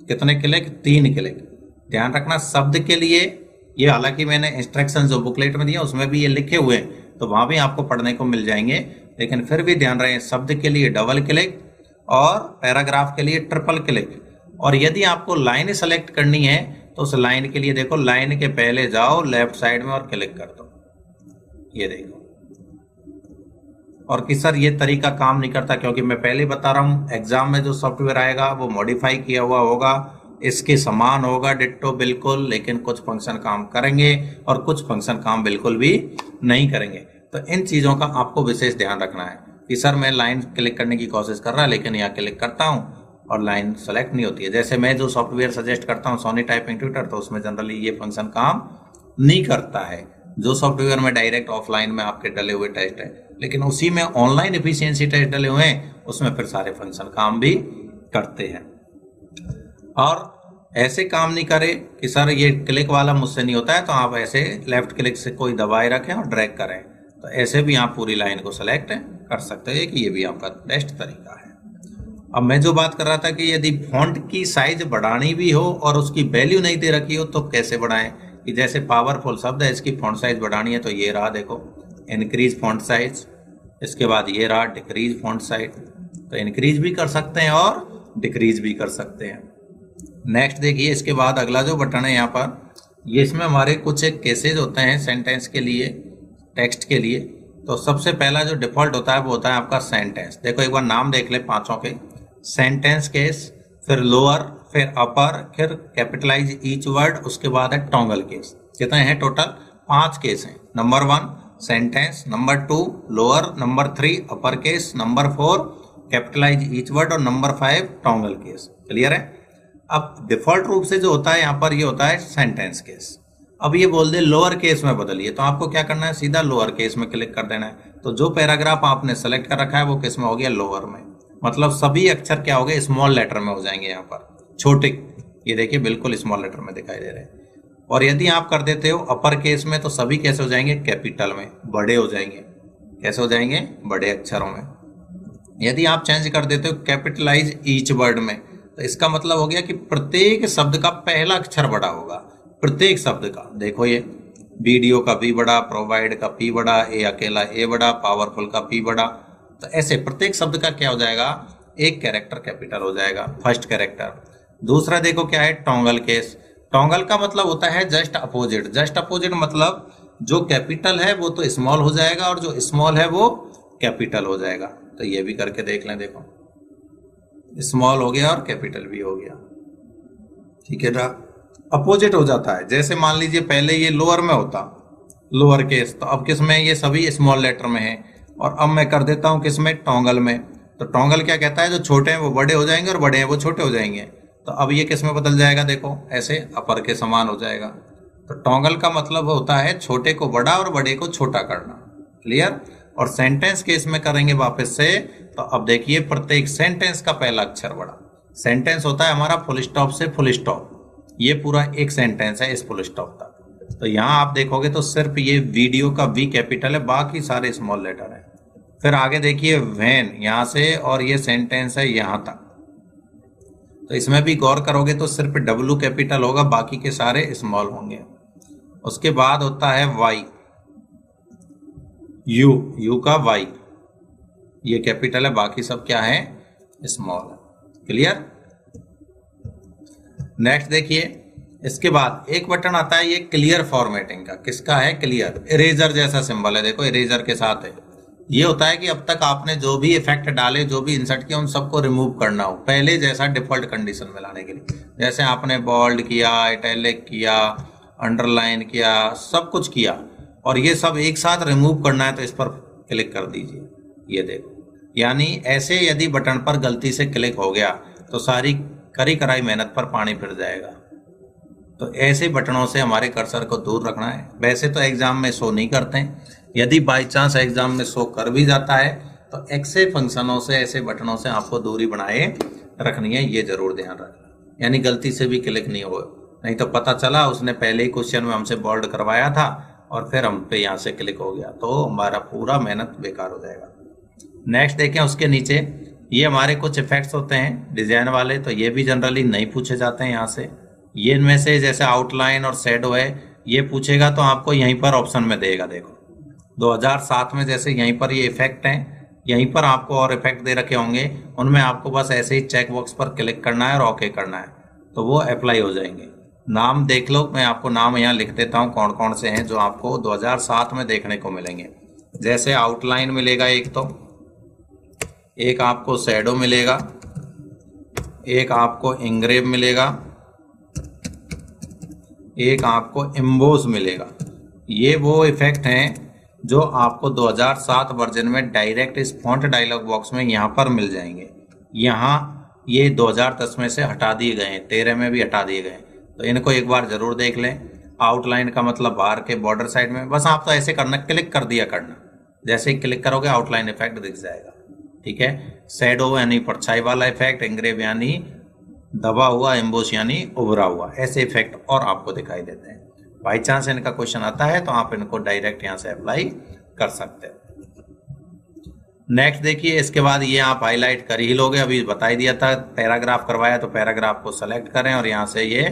कितने क्लिक, 3 क्लिक। ध्यान रखना शब्द के लिए, ये हालांकि मैंने इंस्ट्रक्शन जो बुकलेट में दिया उसमें भी ये लिखे हुए हैं, तो वहां भी आपको पढ़ने को मिल जाएंगे, लेकिन फिर भी ध्यान रहे शब्द के लिए डबल क्लिक और पैराग्राफ के लिए ट्रिपल क्लिक। और यदि आपको लाइन सेलेक्ट करनी है तो उस लाइन के लिए देखो, लाइन के पहले जाओ लेफ्ट साइड में और क्लिक कर दो, ये देखो। और कि सर ये तरीका काम नहीं करता, क्योंकि मैं पहले बता रहा हूं एग्जाम में जो सॉफ्टवेयर आएगा वो मॉडिफाई किया हुआ होगा, इसके समान होगा डिट्टो बिल्कुल, लेकिन कुछ फंक्शन काम करेंगे और कुछ फंक्शन काम बिल्कुल भी नहीं करेंगे। तो इन चीजों का आपको विशेष ध्यान रखना है कि सर मैं लाइन क्लिक करने की कोशिश कर रहा, लेकिन यहाँ क्लिक करता हूँ और लाइन सेलेक्ट नहीं होती है। जैसे मैं जो सॉफ्टवेयर सजेस्ट करता हूँ सोनी टाइपिंग ट्यूटर, तो उसमें जनरली ये फंक्शन काम नहीं करता है। जो सॉफ्टवेयर में डायरेक्ट ऑफलाइन में आपके डले हुए टेस्ट है, लेकिन उसी में ऑनलाइन एफिशिएंसी टेस्ट डले हुए हैं, उसमें फिर सारे फंक्शन काम भी करते हैं। और ऐसे काम नहीं करे कि सर ये क्लिक वाला मुझसे नहीं होता है, तो आप ऐसे लेफ्ट क्लिक से कोई दबाए रखें और ड्रैग करें, तो ऐसे भी आप पूरी लाइन को सेलेक्ट कर सकते हैं, कि ये भी आपका बेस्ट तरीका है। अब मैं जो बात कर रहा था कि यदि फॉन्ट की साइज बढ़ानी भी हो और उसकी वैल्यू नहीं दे रखी हो, तो कैसे बढ़ाएं, कि जैसे पावरफुल शब्द है, इसकी फॉन्ट साइज बढ़ानी है तो ये रहा, देखो इंक्रीज फॉन्ट साइज। इसके बाद ये रहा डिक्रीज फॉन्ट साइज, तो इंक्रीज भी कर सकते हैं और डिक्रीज भी कर सकते हैं। नेक्स्ट देखिए, इसके बाद अगला जो बटन है यहाँ पर, ये इसमें हमारे कुछ एक केसेज होते हैं सेंटेंस के लिए, टेक्स्ट के लिए। तो सबसे पहला जो डिफॉल्ट होता है वो होता है आपका सेंटेंस। देखो एक बार नाम देख ले पांचों के, सेंटेंस केस, फिर लोअर, फिर अपर, फिर कैपिटलाइज ईच वर्ड, उसके बाद है टॉन्गल केस। कितने हैं टोटल, 5 केस हैं। Number 1 sentence, number 2 lower, number 3 upper case, number 4 capitalise each word और नंबर 5 टॉन्गल केस। क्लियर है? अब डिफॉल्ट रूप से जो होता है यहाँ पर ये होता है सेंटेंस केस। अब ये बोल दे लोअर केस में बदलिए, तो आपको क्या करना है, सीधा लोअर केस में क्लिक कर देना है। तो जो पैराग्राफ आपने सेलेक्ट कर रखा है वो किस में हो गया, लोअर में। मतलब सभी अक्षर क्या हो गए, स्मॉल लेटर में हो जाएंगे यहाँ पर, छोटे। ये देखिए बिल्कुल स्मॉल लेटर में दिखाई दे रहे हैं। और यदि आप कर देते हो अपर केस में तो सभी कैसे हो जाएंगे, कैपिटल में, बड़े हो जाएंगे। कैसे हो जाएंगे, बड़े अक्षरों में। यदि आप चेंज कर देते हो कैपिटलाइज ईच वर्ड में, तो इसका मतलब हो गया कि प्रत्येक शब्द का पहला अक्षर बड़ा होगा, प्रत्येक शब्द का। देखो ये वीडियो का वी बड़ा, प्रोवाइड का पी बड़ा, ए अकेला ए बड़ा, पावरफुल का पी बड़ा। तो ऐसे प्रत्येक शब्द का क्या हो जाएगा, एक कैरेक्टर कैपिटल हो जाएगा, फर्स्ट कैरेक्टर। दूसरा देखो क्या है, टॉन्गल केस। टॉन्गल का मतलब होता है जस्ट अपोजिट। जस्ट अपोजिट मतलब जो कैपिटल है वो तो स्मॉल हो जाएगा और जो स्मॉल है वो कैपिटल हो जाएगा। तो ये भी करके देख लें, देखो स्मॉल हो गया और कैपिटल भी हो गया। ठीक है ना, अपोजिट हो जाता है। जैसे मान लीजिए पहले ये लोअर में होता, लोअर केस, तो अब किस में, ये सभी स्मॉल लेटर में है। और अब मैं कर देता हूं किस में, टॉन्गल में। तो टॉन्गल क्या कहता है, जो छोटे हैं वो बड़े हो जाएंगे और बड़े हैं वो छोटे हो जाएंगे। तो अब ये किस में बदल जाएगा, देखो ऐसे अपर के समान हो जाएगा। तो टॉन्गल का मतलब होता है छोटे को बड़ा और बड़े को छोटा करना। क्लियर? और सेंटेंस केस में करेंगे वापस से, तो अब देखिए प्रत्येक सेंटेंस का पहला अक्षर बड़ा। सेंटेंस होता है हमारा फुल स्टॉप से फुल स्टॉप, ये पूरा एक सेंटेंस है इस फुल स्टॉप तक। तो यहाँ आप देखोगे तो सिर्फ ये वीडियो का वी कैपिटल है, बाकी सारे स्मॉल लेटर है। फिर आगे देखिए व्हेन, यहाँ से और ये सेंटेंस है यहाँ तक। तो इसमें भी गौर करोगे तो सिर्फ डब्ल्यू कैपिटल होगा, बाकी के सारे स्मॉल होंगे। उसके बाद होता है वाई, यू का वाई, ये कैपिटल है, बाकी सब क्या है, स्मॉल है। क्लियर? नेक्स्ट देखिए, इसके बाद एक बटन आता है ये क्लियर फॉर्मेटिंग का। किसका है, क्लियर। इरेजर जैसा सिंबल है, देखो इरेजर के साथ है। ये होता है कि अब तक आपने जो भी इफेक्ट डाले, जो भी इंसर्ट किया, उन सबको रिमूव करना हो पहले जैसा डिफॉल्ट कंडीशन में लाने के लिए। जैसे आपने बोल्ड किया, इटैलिक किया, अंडरलाइन किया, सब कुछ किया और ये सब एक साथ रिमूव करना है, तो इस पर क्लिक कर दीजिए। ये देखो, यानी ऐसे यदि बटन पर गलती से क्लिक हो गया तो सारी करी कराई मेहनत पर पानी फिर जाएगा। तो ऐसे बटनों से हमारे कर्सर को दूर रखना है। वैसे तो एग्जाम में शो नहीं करते हैं, यदि बाई चांस एग्जाम में शो कर भी जाता है तो ऐसे फंक्शनों से, ऐसे बटनों से आपको दूरी बनाए रखनी है, ये जरूर ध्यान रखना। यानी गलती से भी क्लिक नहीं हो, नहीं तो पता चला उसने पहले ही क्वेश्चन में हमसे बोल्ड करवाया था और फिर हम पे यहाँ से क्लिक हो गया, तो हमारा पूरा मेहनत बेकार हो जाएगा। नेक्स्ट देखें, उसके नीचे ये हमारे कुछ इफेक्ट्स होते हैं डिजाइन वाले, तो ये भी जनरली नहीं पूछे जाते हैं यहाँ से। ये इनमें से जैसे आउटलाइन और शेडो है, ये पूछेगा तो आपको यहीं पर ऑप्शन में देगा। देखो 2007 में जैसे यहीं पर ये इफेक्ट हैं, यहीं पर आपको और इफेक्ट दे रखे होंगे, उनमें आपको बस ऐसे ही चेक बॉक्स पर क्लिक करना है और ओके करना है, तो वो अप्लाई हो जाएंगे। नाम देख लो, मैं आपको नाम यहाँ लिख देता हूँ कौन कौन से हैं जो आपको 2007 में देखने को मिलेंगे। जैसे आउटलाइन मिलेगा एक, तो एक आपको शैडो मिलेगा, एक आपको इंग्रेव मिलेगा, एक आपको एम्बोस मिलेगा। ये वो इफेक्ट हैं जो आपको 2007 वर्जन में डायरेक्ट इस फॉन्ट डायलॉग बॉक्स में यहाँ पर मिल जाएंगे। यहाँ ये 2010 में से हटा दिए गए हैं, 13 में भी हटा दिए गए हैं, तो इनको एक बार जरूर देख लें। आउटलाइन का मतलब बाहर के बॉर्डर साइड में, बस आप तो ऐसे करना, क्लिक कर दिया करना, जैसे ही क्लिक करोगे आउटलाइन इफेक्ट दिख जाएगा। ठीक है, शैडो यानी परछाई वाला इफेक्ट, इंग्रेव यानी दबा हुआ, एम्बोस यानी उभरा हुआ, ऐसे इफेक्ट और आपको दिखाई देते हैं। बाई चांस इनका क्वेश्चन आता है तो आप इनको डायरेक्ट यहाँ से अप्लाई कर सकते हैं। नेक्स्ट देखिए, इसके बाद ये आप हाईलाइट कर ही लोगे, अभी बता ही दिया था, पैराग्राफ करवाया तो पैराग्राफ को सेलेक्ट करें और यहाँ से ये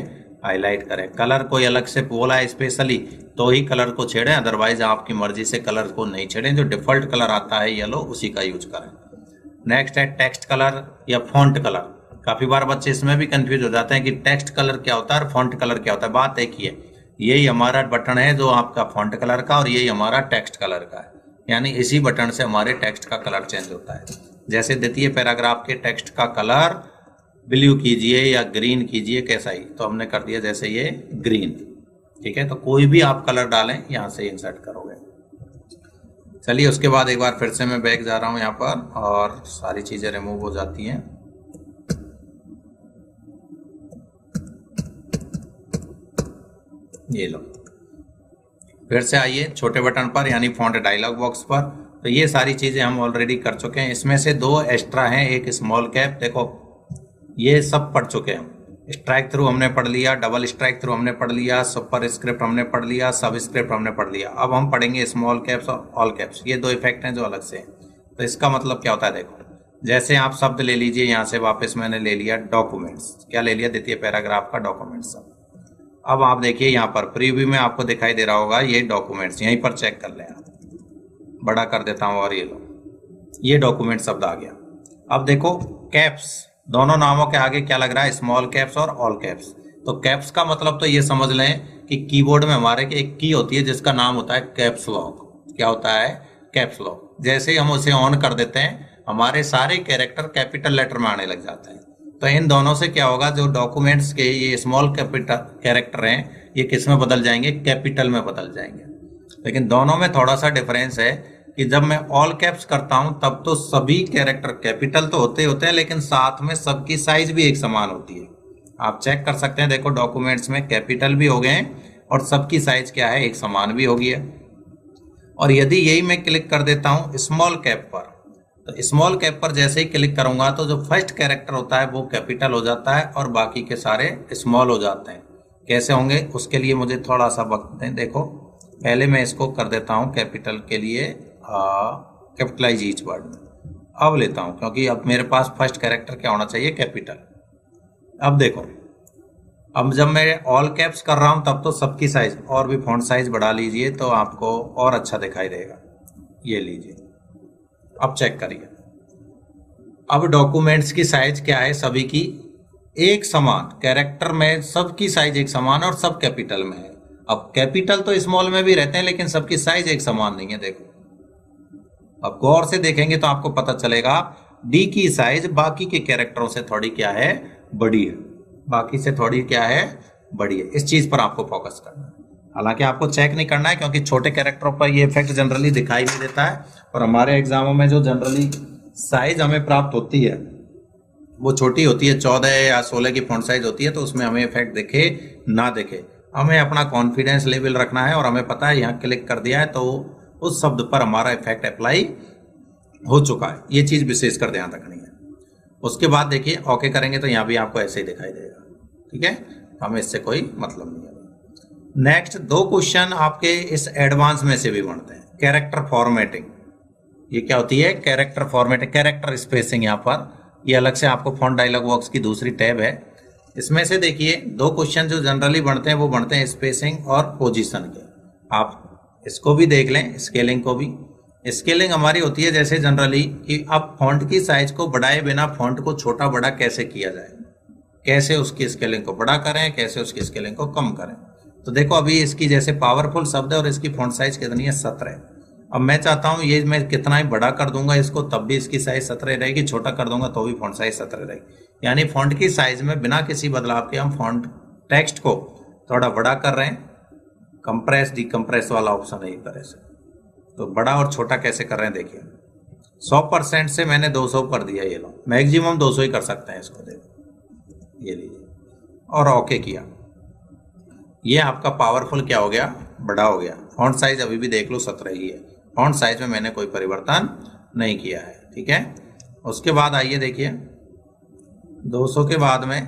हाईलाइट करें। कलर कोई अलग से बोला है स्पेशली तो ही कलर को छेड़ें, अदरवाइज आपकी मर्जी से कलर को नहीं छेड़ें। जो डिफॉल्ट कलर आता है येलो, उसी का यूज करें। नेक्स्ट है टेक्स्ट कलर या फॉन्ट कलर। काफी बार बच्चे इसमें भी कंफ्यूज हो जाते हैं कि टेक्स्ट कलर क्या होता है और फॉन्ट कलर क्या होता है। बात एक ही है, यही हमारा बटन है जो आपका फॉन्ट कलर का और यही हमारा टेक्स्ट कलर का है, यानी इसी बटन से हमारे टेक्स्ट का कलर चेंज होता है। जैसे देती है पैराग्राफ के टेक्स्ट का कलर ब्लू कीजिए या ग्रीन कीजिए, कैसा ही, तो हमने कर दिया जैसे ये ग्रीन। ठीक है, तो कोई भी आप कलर डालें यहाँ से इंसर्ट करोगे। चलिए उसके बाद एक बार फिर से मैं बैक जा रहा हूं यहाँ पर और सारी चीजें रिमूव हो जाती हैं। ये लो, फिर से आइए छोटे बटन पर यानी फॉन्ट डायलॉग बॉक्स पर। तो ये सारी चीजें हम ऑलरेडी कर चुके हैं। इसमें से 2 एक्स्ट्रा हैं, एक स्मॉल कैप, देखो ये सब पढ़ चुके हैं। स्ट्राइक थ्रू हमने पढ़ लिया, डबल स्ट्राइक थ्रू हमने पढ़ लिया, सुपर स्क्रिप्ट हमने पढ़ लिया, सब स्क्रिप्ट हमने पढ़ लिया। अब हम पढ़ेंगे स्मॉल कैप्स और ऑल कैप्स। ये 2 इफेक्ट हैं जो अलग से हैं। तो इसका मतलब क्या होता है, देखो जैसे आप शब्द ले लीजिए, यहाँ से वापस मैंने ले लिया डॉक्यूमेंट्स। क्या ले लिया, द्वितीय पैराग्राफ का डॉक्यूमेंट्स। अब आप देखिए यहाँ पर प्रीव्यू में आपको दिखाई दे रहा होगा ये डॉक्यूमेंट्स, यहीं पर चेक कर लें आप। बड़ा कर देता हूँ और ये लो, ये डॉक्यूमेंट शब्द आ गया। अब देखो कैप्स, दोनों नामों के आगे क्या लग रहा है, स्मॉल कैप्स और ऑल कैप्स। तो कैप्स का मतलब तो ये समझ लें कि कीबोर्ड में हमारे एक की होती है जिसका नाम होता है कैप्स लॉक। क्या होता है, कैप्स लॉक। जैसे ही हम उसे ऑन कर देते हैं हमारे सारे कैरेक्टर कैपिटल लेटर में आने लग जाते हैं। तो इन दोनों से क्या होगा, जो डॉक्यूमेंट्स के ये स्मॉल कैपिटल कैरेक्टर हैं ये किस में बदल जाएंगे, कैपिटल में बदल जाएंगे। लेकिन दोनों में थोड़ा सा डिफरेंस है कि जब मैं ऑल कैप्स करता हूं तब तो सभी कैरेक्टर कैपिटल तो होते हैं लेकिन साथ में सबकी साइज भी एक समान होती है। आप चेक कर सकते हैं, देखो डॉक्यूमेंट्स में कैपिटल भी हो गए और सबकी साइज क्या है, एक समान भी हो गई है। और यदि यही मैं क्लिक कर देता हूं स्मॉल कैप पर, तो स्मॉल कैप पर जैसे ही क्लिक करूंगा तो जो फर्स्ट कैरेक्टर होता है वो कैपिटल हो जाता है और बाकी के सारे स्मॉल हो जाते हैं। कैसे होंगे उसके लिए मुझे थोड़ा सा वक्त दें। देखो पहले मैं इसको कर देता हूं कैपिटल के लिए कैपिटलाइज ईच वर्ड में। अब लेता हूं क्योंकि अब मेरे पास फर्स्ट कैरेक्टर क्या होना चाहिए, कैपिटल। अब देखो, अब जब मैं ऑल कैप्स कर रहा हूं तब तो सबकी साइज और भी फॉन्ट साइज बढ़ा लीजिए तो आपको और अच्छा दिखाई देगा। ये लीजिए, अब चेक करिए। अब डॉक्यूमेंट्स की साइज क्या है, सभी की एक समान, कैरेक्टर में सबकी साइज एक समान और सब कैपिटल में है। अब कैपिटल तो स्मॉल में भी रहते हैं लेकिन सबकी साइज एक समान नहीं है। देखो अब गौर से देखेंगे तो आपको पता चलेगा डी की साइज बाकी के कैरेक्टरों से थोड़ी क्या है, बड़ी है। बाकी से थोड़ी क्या है, बड़ी है। इस चीज पर आपको फोकस करना है। हालांकि आपको चेक नहीं करना है क्योंकि छोटे कैरेक्टरों पर ये इफेक्ट जनरली दिखाई नहीं देता है और हमारे एग्जामों में जो जनरली साइज हमें प्राप्त होती है वो छोटी होती है, 14 या 16 की फॉन्ट साइज होती है। तो उसमें हमें इफेक्ट दिखे ना दिखे, हमें अपना कॉन्फिडेंस लेवल रखना है और हमें पता है यहाँ क्लिक कर दिया है तो उस शब्द पर हमारा इफेक्ट अप्लाई हो चुका है। ये चीज विशेषकर ध्यान रखनी है। उसके बाद देखिए ओके करेंगे तो यहाँ भी आपको ऐसे ही दिखाई देगा। ठीक है, हमें इससे कोई मतलब नहीं है। नेक्स्ट 2 क्वेश्चन आपके इस एडवांस में से भी बनते हैं। कैरेक्टर फॉर्मेटिंग, ये क्या होती है, कैरेक्टर फॉर्मेटिंग, कैरेक्टर स्पेसिंग। यहाँ पर ये अलग से आपको फॉन्ट डायलॉग बॉक्स की दूसरी टैब है। इसमें से देखिए 2 क्वेश्चन जो जनरली बनते हैं वो बनते हैं स्पेसिंग और पोजीशन के। आप इसको भी देख लें, स्केलिंग को भी। स्केलिंग हमारी होती है जैसे जनरली कि अब फॉन्ट की साइज को बढ़ाए बिना फॉन्ट को छोटा बड़ा कैसे किया जाए, कैसे उसकी स्केलिंग को बड़ा करें, कैसे उसकी स्केलिंग को कम करें। तो देखो अभी इसकी जैसे पावरफुल शब्द है और इसकी फॉन्ट साइज कितनी है, 17। अब मैं चाहता हूं ये मैं कितना ही बड़ा कर दूंगा इसको तब भी इसकी साइज 17 रहेगी, छोटा कर दूंगा तो भी फॉन्ट साइज 17 रहेगी। यानी फॉन्ट की साइज में बिना किसी बदलाव के हम फॉन्ट टेक्स्ट को थोड़ा बड़ा कर रहे हैं। कंप्रेस डिकम्प्रेस वाला ऑप्शन है, एक तरह से। तो बड़ा और छोटा कैसे कर रहे हैं देखिए। 100% से मैंने 200 कर दिया, ये लो मैक्सिमम 200 ही कर सकते हैं इसको। देखो ये लीजिए और ओके किया, ये आपका पावरफुल क्या हो गया, बड़ा हो गया। फॉन्ट साइज अभी भी देख लो 17 ही है। फॉन्ट साइज में मैंने कोई परिवर्तन नहीं किया है। ठीक है, उसके बाद आइए देखिए 200 के बाद में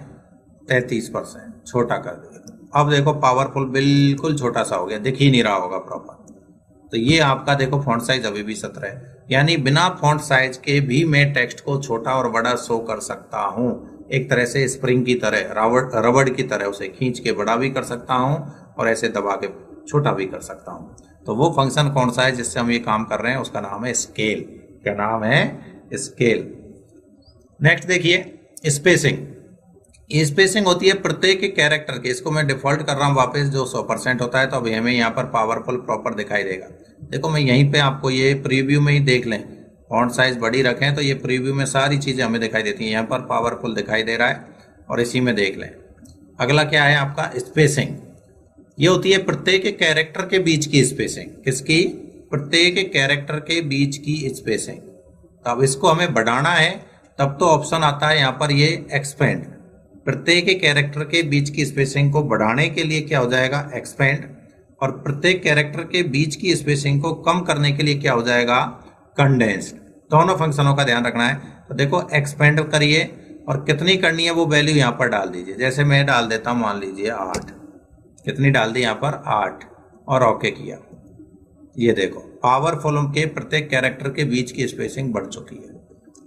33% छोटा कर दिया। अब देखो पावरफुल बिल्कुल छोटा सा हो गया, दिख ही नहीं रहा होगा प्रॉपर। तो ये आपका देखो फॉन्ट साइज अभी भी 17 है। यानी बिना फॉन्ट साइज के भी मैं टेक्स्ट को छोटा और बड़ा शो कर सकता हूं। एक तरह से स्प्रिंग की तरह, रबड़ की तरह उसे खींच के बड़ा भी कर सकता हूं और ऐसे दबा के छोटा भी कर सकता हूं। तो वो फंक्शन कौन सा है जिससे हम ये काम कर रहे हैं, उसका नाम है स्केल। क्या नाम है, स्केल। नेक्स्ट देखिए स्पेसिंग। स्पेसिंग होती है प्रत्येक कैरेक्टर के, इसको मैं डिफॉल्ट कर रहा हूं वापस जो 100% होता है। तो अभी हमें यहाँ पर पावरफुल प्रॉपर दिखाई देगा। देखो मैं यहीं पे आपको ये प्रीव्यू में ही देख लें, फॉन्ट साइज बड़ी रखें तो ये प्रीव्यू में सारी चीजें हमें दिखाई देती हैं। यहाँ पर पावरफुल दिखाई दे रहा है और इसी में देख लें। अगला क्या है आपका स्पेसिंग। ये होती है प्रत्येक कैरेक्टर के बीच की स्पेसिंग। किसकी, प्रत्येक कैरेक्टर के बीच की स्पेसिंग। तो अब इसको हमें बढ़ाना है, तब तो ऑप्शन आता है यहाँ पर ये एक्सपेंड। प्रत्येक कैरेक्टर के बीच की स्पेसिंग को बढ़ाने के लिए क्या हो जाएगा, एक्सपेंड। और प्रत्येक कैरेक्टर के बीच की स्पेसिंग को कम करने के लिए क्या हो जाएगा, कंडेंस्ड। दोनों फंक्शनों का ध्यान रखना है। तो देखो एक्सपेंड करिए और कितनी करनी है वो वैल्यू यहाँ पर डाल दीजिए। जैसे मैं डाल देता हूँ, मान लीजिए 8, कितनी डाल दी यहाँ पर 8, और ओके किया। ये देखो पावरफुल के प्रत्येक कैरेक्टर के बीच की स्पेसिंग बढ़ चुकी है।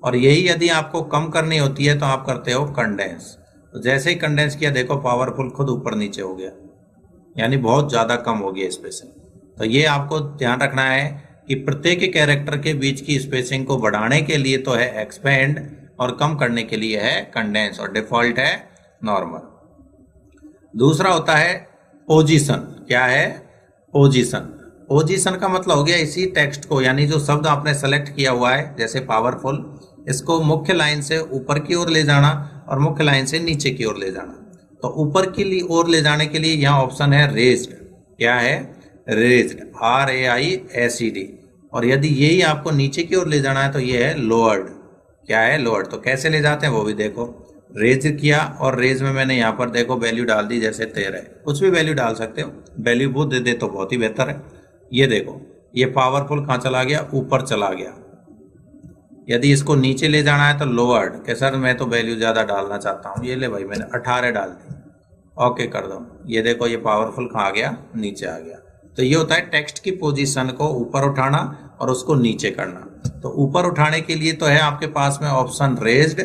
और यही यदि आपको कम करनी होती है तो आप करते हो कंडेंस। तो जैसे ही कंडेंस किया देखो पावरफुल खुद ऊपर नीचे हो गया, यानी बहुत ज्यादा कम हो गया स्पेसिंग। तो ये आपको ध्यान रखना है कि प्रत्येक कैरेक्टर के बीच की स्पेसिंग को बढ़ाने के लिए तो है एक्सपेंड और कम करने के लिए है कंडेंस, और डिफॉल्ट है नॉर्मल। दूसरा होता है पोजीशन। क्या है, पोजीशन। पोजीशन का मतलब हो गया इसी टेक्स्ट को, यानी जो शब्द आपने सेलेक्ट किया हुआ है जैसे पावरफुल, इसको मुख्य लाइन से ऊपर की ओर ले जाना और मुख्य लाइन से नीचे की ओर ले जाना। तो ऊपर की ओर ले जाने के लिए यहाँ ऑप्शन है रेज्ड। क्या है, रेज्ड, RAISED। और यदि यही आपको नीचे की ओर ले जाना है तो ये है लोअर्ड। क्या है, लोअर्ड। तो कैसे ले जाते हैं वो भी देखो। रेज किया और रेज में मैंने यहाँ पर देखो वैल्यू डाल दी, जैसे 13, कुछ भी वैल्यू डाल सकते हो, वैल्यू वो दे दे तो बहुत ही बेहतर है। ये देखो ये पावरफुल कहाँ चला गया, ऊपर चला गया। यदि इसको नीचे ले जाना है तो लोअर्ड के सर मैं तो वैल्यू ज्यादा डालना चाहता हूँ, ये ले भाई मैंने 18 डाल दी, ओके कर दो। ये देखो ये पावरफुल कहाँ आ गया, नीचे आ गया। तो ये होता है टेक्स्ट की पोजीशन को ऊपर उठाना और उसको नीचे करना। तो ऊपर उठाने के लिए तो है आपके पास में ऑप्शन रेज्ड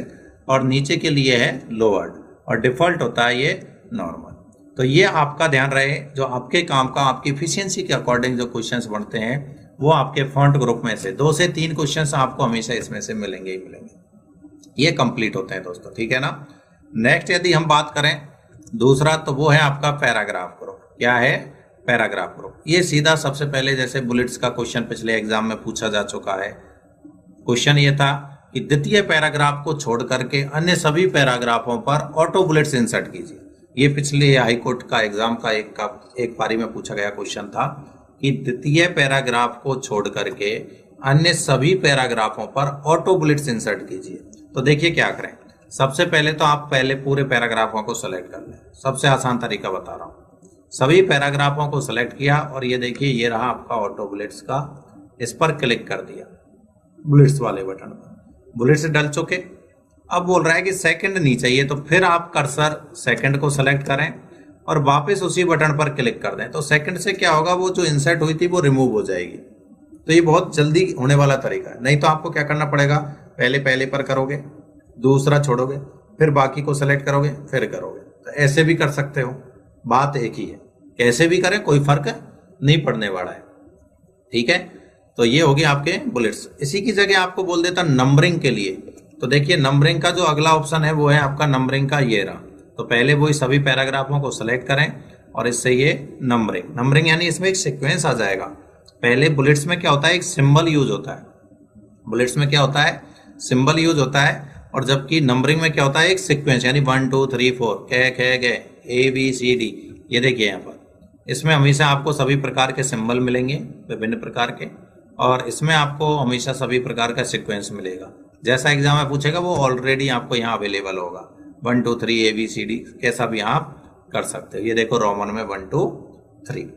और नीचे के लिए है लोअर्ड, और डिफॉल्ट होता है ये नॉर्मल। तो ये आपका ध्यान रहे, जो आपके काम का आपकी इफिशियंसी के अकॉर्डिंग जो क्वेश्चंस बनते हैं वो आपके फॉन्ट ग्रुप में से 2 से 3 क्वेश्चंस आपको हमेशा इसमें से मिलेंगे ही मिलेंगे। ये कंप्लीट होते हैं दोस्तों, ठीक है ना। नेक्स्ट यदि हम बात करें दूसरा, तो वो है आपका पैराग्राफ ग्रुप। क्या है, पैराग्राफ ग्रुप। ये सीधा सबसे पहले जैसे बुलेट्स का क्वेश्चन पिछले एग्जाम में पूछा जा चुका है। क्वेश्चन ये था कि द्वितीय पैराग्राफ को छोड़ करके अन्य सभी पैराग्राफों पर ऑटो बुलेट्स इंसर्ट कीजिए। ये पिछले हाईकोर्ट का एग्जाम का एक पारी में पूछा गया क्वेश्चन था कि द्वितीय पैराग्राफ को छोड़ करके अन्य सभी पैराग्राफों पर ऑटो बुलेट्स इंसर्ट कीजिए। तो देखिए क्या करें। सबसे पहले तो आप पहले पूरे पैराग्राफों को सेलेक्ट कर लें, सबसे आसान तरीका बता रहा हूं। सभी पैराग्राफों को सेलेक्ट किया और ये देखिए ये रहा आपका ऑटो बुलेट्स का, इस पर क्लिक कर दिया, बुलेट्स वाले बटन पर बुलेट्स डल चुके। अब बोल रहा है कि सेकंड नहीं चाहिए, तो फिर आप कर्सर सेकंड को सेलेक्ट करें और वापस उसी बटन पर क्लिक कर दें। तो सेकंड से क्या होगा, वो जो इंसर्ट हुई थी वो रिमूव हो जाएगी। तो ये बहुत जल्दी होने वाला तरीका है। नहीं तो आपको क्या करना पड़ेगा, पहले पर करोगे, दूसरा छोड़ोगे, फिर बाकी को सेलेक्ट करोगे, फिर करोगे। तो ऐसे भी कर सकते हो, बात एक ही है। कैसे भी करें कोई फर्क नहीं पड़ने वाला है, ठीक है। तो ये हो गया आपके बुलेट्स। इसी की जगह आपको बोल देता नंबरिंग के लिए। तो देखिए नंबरिंग का जो अगला ऑप्शन है वो है आपका नंबरिंग का, ये रहा। तो पहले वो सभी पैराग्राफों को सेलेक्ट करें और इससे ये नंबरिंग यानी इसमें एक सीक्वेंस आ जाएगा। पहले बुलेट्स में क्या होता है, एक सिंबल यूज होता है। बुलेट्स में क्या होता है, सिंबल यूज होता है। और जबकि नंबरिंग में क्या होता है, एक सीक्वेंस, यानी 1 2 3 4 क ABCD। ये देखिए यहाँ पर इसमें हमेशा आपको सभी प्रकार के सिंबल मिलेंगे, विभिन्न प्रकार के, और इसमें आपको हमेशा सभी प्रकार का सीक्वेंस मिलेगा। जैसा एग्जाम में पूछेगा वो ऑलरेडी आपको यहाँ अवेलेबल होगा। 1 2 3 ABCD कैसा भी आप कर सकते हो। ये देखो रोमन में 1 2 3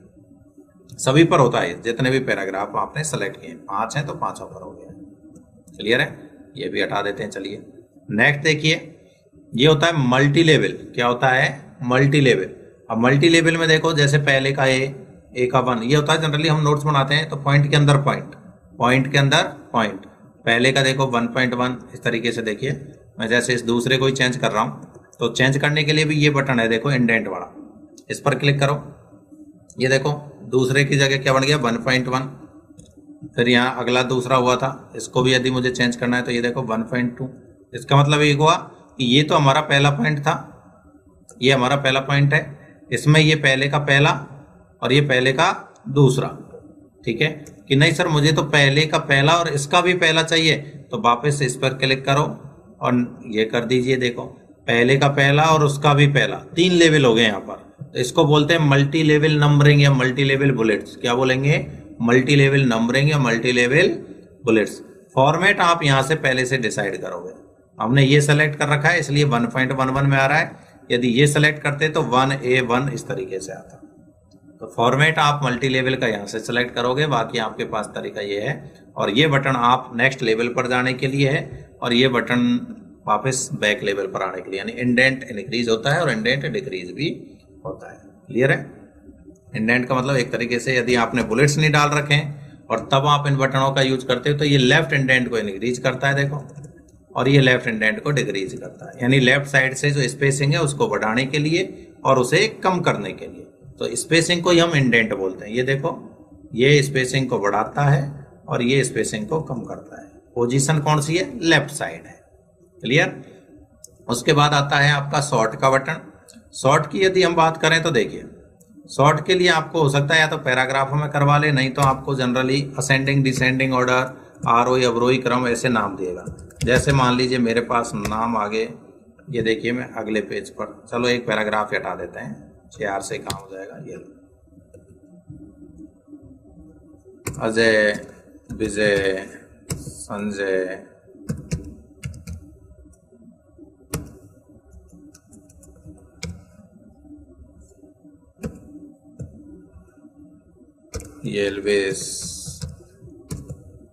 सभी पर होता है। जितने भी पैराग्राफ आपने सेलेक्ट किए, 5 हैं तो 5 पर हो गया। क्लियर है, ये भी हटा देते हैं। चलिए नेक्स्ट देखिए, ये होता है मल्टी लेवल। क्या होता है, मल्टी लेवल। अब मल्टी लेवल में देखो जैसे पहले का ए का 1, ये होता है जनरली हम नोट्स बनाते हैं तो पॉइंट के अंदर पॉइंट, पॉइंट के अंदर पॉइंट। पहले का देखो 1.1 इस तरीके से। देखिए मैं जैसे इस दूसरे को ही चेंज कर रहा हूं, तो चेंज करने के लिए भी ये बटन है देखो, इंडेंट वाला, इस पर क्लिक करो। ये देखो दूसरे की जगह क्या बन गया, 1.1। फिर यहाँ अगला दूसरा हुआ था, इसको भी यदि मुझे चेंज करना है तो ये देखो 1.2। इसका मतलब ये हुआ कि ये तो हमारा पहला पॉइंट था, ये हमारा पहला पॉइंट है, इसमें ये पहले का पहला और ये पहले का दूसरा, ठीक है कि नहीं सर मुझे तो पहले का पहला और इसका भी पहला चाहिए, तो वापस इस पर क्लिक करो और ये कर दीजिए। देखो पहले का पहला और उसका भी पहला, 3 लेवल हो गए यहाँ पर। तो इसको बोलते हैं मल्टी लेवल नंबरिंग या मल्टी लेवल बुलेट्स। क्या बोलेंगे, मल्टी लेवल नंबरिंग या मल्टी लेवल बुलेट्स। फॉर्मेट आप यहां से पहले से डिसाइड करोगे। हमने ये सेलेक्ट कर रखा है इसलिए 1.11 में आ रहा है। यदि ये सेलेक्ट करते तो 1A1 इस तरीके से आता। तो फॉर्मेट आप मल्टी लेवल का यहाँ से सेलेक्ट करोगे, बाकी आपके पास तरीका ये है। और ये बटन आप नेक्स्ट लेवल पर जाने के लिए है और ये बटन वापस बैक लेवल पर आने के लिए, यानी इंडेंट इंक्रीज होता है और इंडेंट डिक्रीज भी होता है। क्लियर है? इंडेंट का मतलब एक तरीके से यदि आपने बुलेट्स नहीं डाल रखे हैं और तब आप इन बटनों का यूज करते हो तो ये लेफ्ट इंडेंट को इंक्रीज करता है, देखो, और ये लेफ्ट इंडेंट को डिक्रीज करता है, यानी लेफ्ट साइड से जो स्पेसिंग है उसको बढ़ाने के लिए और उसे कम करने के लिए। तो स्पेसिंग को ही हम इंडेंट बोलते हैं। ये देखो, ये स्पेसिंग को बढ़ाता है और ये स्पेसिंग को कम करता है। पोजीशन कौन सी है? लेफ्ट साइड है। क्लियर? उसके बाद आता है आपका सॉर्ट का बटन। सॉर्ट की यदि हम बात करें तो देखिए, सॉर्ट के लिए आपको हो सकता है या तो पैराग्राफ में करवा ले, नहीं तो आपको जनरली असेंडिंग डिसेंडिंग ऑर्डर, आरोही अवरोही क्रम ऐसे नाम दिएगा। जैसे मान लीजिए मेरे पास नाम आगे, ये देखिए मैं अगले पेज पर, चलो एक पैराग्राफ हटा देते हैं, 4 से काम हो जाएगा। ये अजय, विजय, संजय, एल्वेस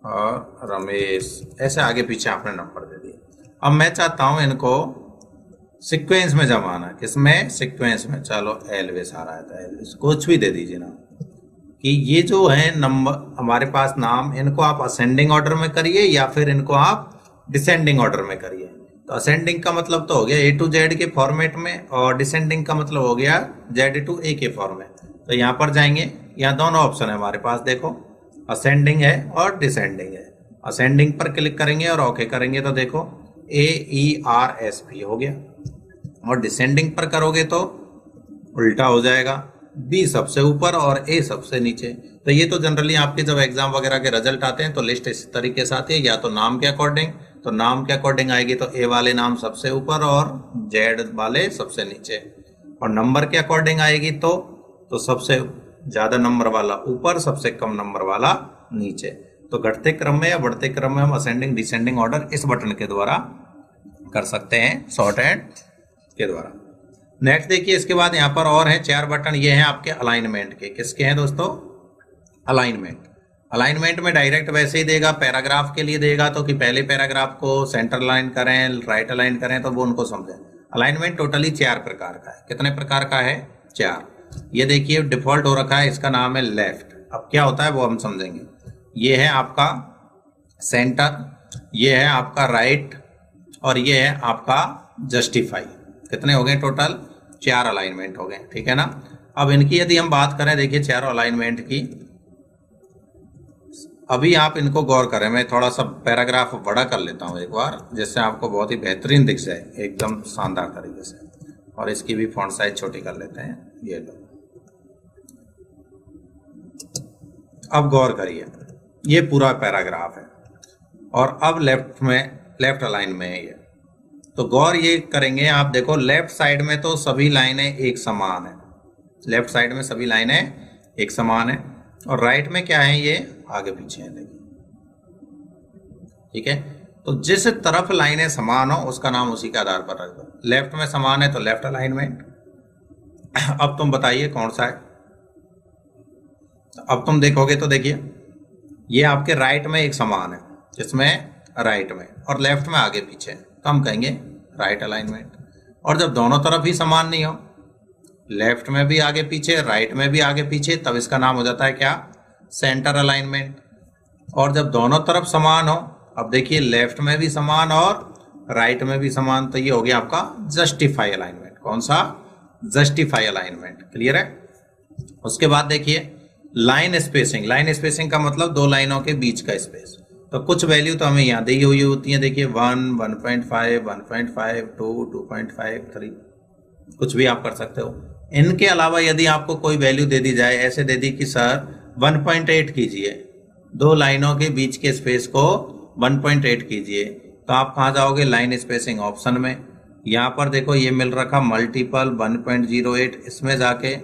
और रमेश, ऐसे आगे पीछे आपने नंबर दे दिए। अब मैं चाहता हूं इनको सीक्वेंस में जमाना। किसमें? सीक्वेंस में। चलो एल्वेस आ रहा है, एल्वेस कुछ भी दे दीजिए ना, कि ये जो है नंबर हमारे पास नाम, इनको आप असेंडिंग ऑर्डर में करिए या फिर इनको आप डिसेंडिंग ऑर्डर में करिए। तो असेंडिंग का मतलब तो हो गया A to Z के फॉर्मेट में और डिसेंडिंग का मतलब हो गया Z to A के फॉर्मेट। तो यहाँ पर जाएंगे, यहाँ दोनों ऑप्शन है हमारे पास, देखो असेंडिंग है और डिसेंडिंग है। असेंडिंग पर क्लिक करेंगे और ओके करेंगे तो देखो AERSP हो गया, और डिसेंडिंग पर करोगे तो उल्टा हो जाएगा, B सबसे ऊपर और A सबसे नीचे। तो ये तो जनरली आपके जब एग्जाम वगैरह के रिजल्ट आते हैं तो लिस्ट इस तरीके से आती है, या तो नाम के अकॉर्डिंग, तो नाम के अकॉर्डिंग आएगी तो A वाले नाम सबसे ऊपर और Z वाले सबसे नीचे, और नंबर के अकॉर्डिंग आएगी तो सबसे ज्यादा नंबर वाला ऊपर, सबसे कम नंबर वाला नीचे। तो घटते क्रम में या बढ़ते क्रम में हम असेंडिंग डिसेंडिंग ऑर्डर इस बटन के द्वारा कर सकते हैं, शॉर्ट हैंड के द्वारा। नेक्स्ट देखिए, इसके बाद यहाँ पर और हैं 4 बटन, ये हैं आपके अलाइनमेंट के। किसके हैं दोस्तों? अलाइनमेंट। अलाइनमेंट में डायरेक्ट वैसे ही देगा, पैराग्राफ के लिए देगा तो कि पहले पैराग्राफ को सेंटर लाइन करें, राइट अलाइन करें, तो वो उनको समझें। अलाइनमेंट टोटली 4 प्रकार का है। कितने प्रकार का है? 4। ये देखिए डिफॉल्ट हो रखा है, इसका नाम है लेफ्ट। अब क्या होता है वो हम समझेंगे। ये है आपका सेंटर, ये है आपका राइट, और ये है आपका जस्टिफाई। कितने हो गए टोटल? 4 अलाइनमेंट हो गए, ठीक है ना। अब इनकी यदि हम बात करें, देखिए 4 अलाइनमेंट की, अभी आप इनको गौर करें। मैं थोड़ा सा पैराग्राफ बड़ा कर लेता हूं एक बार, जिससे आपको बहुत ही बेहतरीन दिख जाए, एकदम शानदार तरीके से। और इसकी भी फॉन्ट साइज छोटी कर लेते हैं, ये लो। अब गौर करिए, ये पूरा पैराग्राफ है और अब लेफ्ट अलाइन में है ये। तो गौर ये करेंगे आप, देखो लेफ्ट साइड में तो सभी लाइनें एक समान है, लेफ्ट साइड में सभी लाइनें एक समान है, और राइट में क्या है? ये आगे पीछे है, देखिए, ठीक है। तो जिस तरफ लाइनें समान हो उसका नाम उसी के आधार पर रख दो। लेफ्ट में समान है तो लेफ्ट अलाइनमेंट। अब तुम बताइए कौन सा है? अब तुम देखोगे तो देखिए, ये आपके राइट में एक समान है, जिसमें राइट में और लेफ्ट में आगे पीछे, तो हम कहेंगे राइट अलाइनमेंट। और जब दोनों तरफ ही समान नहीं हो, लेफ्ट में भी आगे पीछे, राइट में भी आगे पीछे, तब इसका नाम हो जाता है क्या? Centre alignment. और जब दोनों तरफ समान हो, अब देखिए लेफ्ट में भी समान और राइट में भी समान, तो ये हो गया आपका जस्टिफाई अलाइनमेंट। कौन सा? Justify alignment. क्लियर है? उसके बाद देखिए लाइन स्पेसिंग। लाइन स्पेसिंग का मतलब 2 लाइनों के बीच का स्पेस। तो कुछ वैल्यू तो हमें यहाँ दी हुई होती है, देखिए 1, 1.5, 1.5, 2, 2.5, 3, कुछ भी आप कर सकते हो। इनके अलावा यदि आपको कोई वैल्यू दे दी जाए, ऐसे दे दी कि सर 1.8 कीजिए, 2 लाइनों के बीच के स्पेस को 1.8 कीजिए, तो आप कहाँ जाओगे? लाइन स्पेसिंग ऑप्शन में। यहाँ पर देखो ये मिल रखा मल्टीपल 1.08, इसमें जाके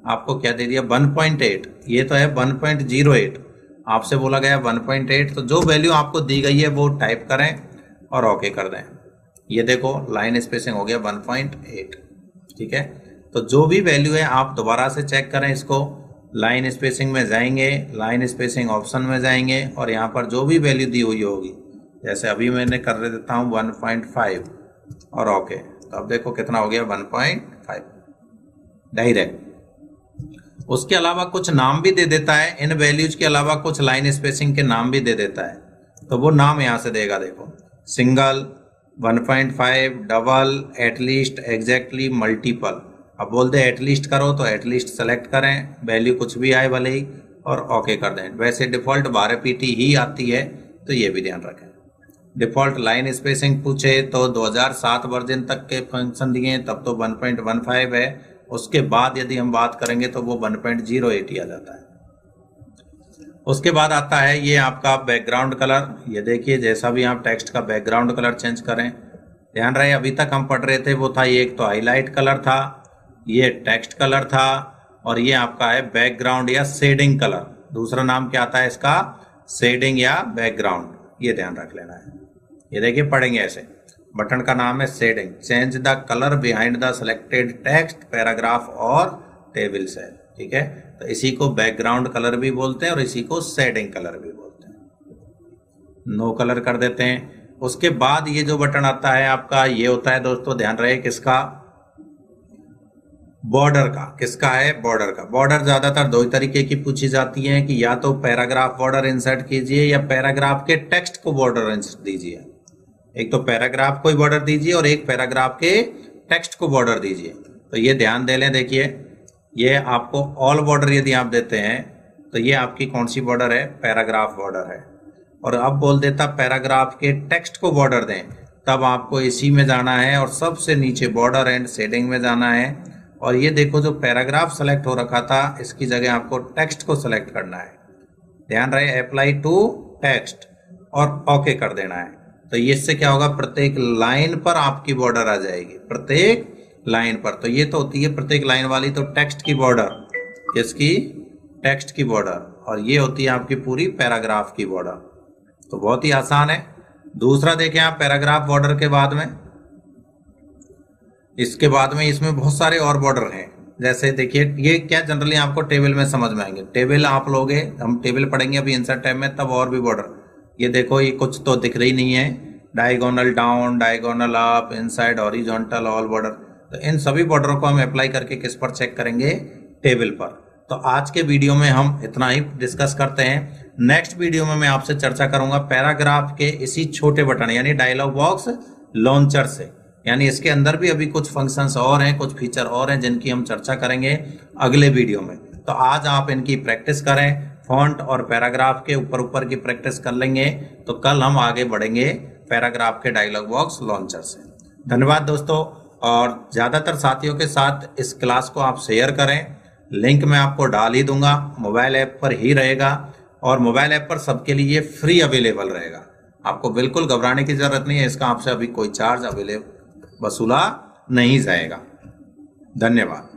आपको क्या दे दिया? 1.8। ये तो है 1.08, आपसे बोला गया 1.8, तो जो वैल्यू आपको दी गई है वो टाइप करें और ओके कर दें। ये देखो लाइन स्पेसिंग हो गया 1.8, ठीक है। तो जो भी वैल्यू है आप दोबारा से चेक करें इसको, लाइन स्पेसिंग में जाएंगे, लाइन स्पेसिंग ऑप्शन में जाएंगे और यहाँ पर जो भी वैल्यू दी हुई होगी, जैसे अभी मैंने कर देता हूँ 1.5 और ओके, तो अब देखो कितना हो गया 1.5 डायरेक्ट। उसके अलावा कुछ नाम भी दे देता है, इन वैल्यूज के अलावा कुछ लाइन स्पेसिंग के नाम भी दे देता है, तो वो नाम यहाँ से देगा। देखो single, 1.5, double, at least, exactly, multiple. अब बोल दे एटलीस्ट करो तो एटलीस्ट सेलेक्ट करें, वैल्यू कुछ भी आए भले ही, और ओके कर दें। वैसे डिफॉल्ट 12 पीटी ही आती है, तो ये भी ध्यान रखें। डिफॉल्ट लाइन स्पेसिंग पूछे तो 2007 वर्जन तक के फंक्शन दिए, तब तो 1.15 है। उसके बाद यदि हम बात करेंगे तो वो 1.08 आ जाता है। उसके बाद आता है ये आपका बैकग्राउंड कलर। ये देखिए जैसा भी आप टेक्स्ट का बैकग्राउंड कलर चेंज करें, ध्यान रहे अभी तक हम पढ़ रहे थे वो था, ये एक तो हाईलाइट कलर था, ये टेक्स्ट कलर था, और ये आपका है बैकग्राउंड या शेडिंग कलर। दूसरा नाम क्या आता है इसका, शेडिंग या बैकग्राउंड, ये ध्यान रख लेना है। ये देखिए पढ़ेंगे ऐसे, बटन का नाम है shading, change the colour behind the selected text, paragraph और टेबल सेल, ठीक है। तो इसी को बैकग्राउंड कलर भी बोलते हैं और इसी को शेडिंग कलर भी बोलते हैं। नो कलर कर देते हैं। उसके बाद ये जो बटन आता है आपका, ये होता है दोस्तों ध्यान रहे किसका, बॉर्डर का। किसका है, बॉर्डर का। बॉर्डर ज्यादातर दो तरीके की पूछी जाती है कि या तो पैराग्राफ बॉर्डर इंसर्ट कीजिए या पैराग्राफ के टेक्स्ट को बॉर्डर इंसर्ट दीजिए। एक तो पैराग्राफ को ही बॉर्डर दीजिए और एक पैराग्राफ के टेक्स्ट को बॉर्डर दीजिए। तो ये ध्यान दे लें, देखिए ये आपको ऑल बॉर्डर यदि आप देते हैं तो ये आपकी कौन सी बॉर्डर है, पैराग्राफ बॉर्डर है। और अब बोल देता पैराग्राफ के टेक्स्ट को बॉर्डर दें, तब आपको इसी में जाना है और सबसे नीचे बॉर्डर एंड शेडिंग में जाना है। और ये देखो जो पैराग्राफ सेलेक्ट हो रखा था, इसकी जगह आपको टेक्स्ट को सेलेक्ट करना है। ध्यान रहे अप्लाई टू टेक्स्ट और ओके कर देना है। तो ये इससे क्या होगा, प्रत्येक लाइन पर आपकी बॉर्डर आ जाएगी, प्रत्येक लाइन पर। तो ये तो होती है प्रत्येक लाइन वाली तो टेक्स्ट की बॉर्डर, किसकी, टेक्स्ट की बॉर्डर, और ये होती है आपकी पूरी पैराग्राफ की बॉर्डर। तो बहुत ही आसान है। दूसरा देखें आप पैराग्राफ बॉर्डर के बाद में, इसके बाद में इसमें बहुत सारे और बॉर्डर हैं। जैसे देखिए ये क्या जनरली आपको टेबल में समझ में आएंगे, टेबल आप लोगे, हम टेबल पढ़ेंगे अभी इंसर्ट टैब में, तब और भी बॉर्डर। ये देखो ये कुछ तो दिख रही नहीं है, diagonal down, diagonal up, inside, horizontal, all border. तो इन सभी बॉर्डरों को हम अप्लाई करके किस पर चेक करेंगे, टेबल पर। तो आज के वीडियो में हम इतना ही डिस्कस करते हैं। नेक्स्ट वीडियो में मैं आपसे चर्चा करूंगा पैराग्राफ के इसी छोटे बटन यानी डायलॉग बॉक्स लॉन्चर से, यानी इसके अंदर भी अभी कुछ फंक्शंस और हैं, कुछ फीचर और हैं जिनकी हम चर्चा करेंगे अगले वीडियो में। तो आज आप इनकी प्रैक्टिस करें, फॉन्ट और पैराग्राफ के ऊपर की प्रैक्टिस कर लेंगे, तो कल हम आगे बढ़ेंगे पैराग्राफ के डायलॉग बॉक्स लॉन्चर से। धन्यवाद दोस्तों, और ज्यादातर साथियों के साथ इस क्लास को आप शेयर करें। लिंक मैं आपको डाल ही दूंगा, मोबाइल ऐप पर ही रहेगा और मोबाइल ऐप पर सबके लिए फ्री अवेलेबल रहेगा। आपको बिल्कुल घबराने की जरूरत नहीं है, इसका आपसे अभी कोई चार्ज वसूला नहीं जाएगा। धन्यवाद।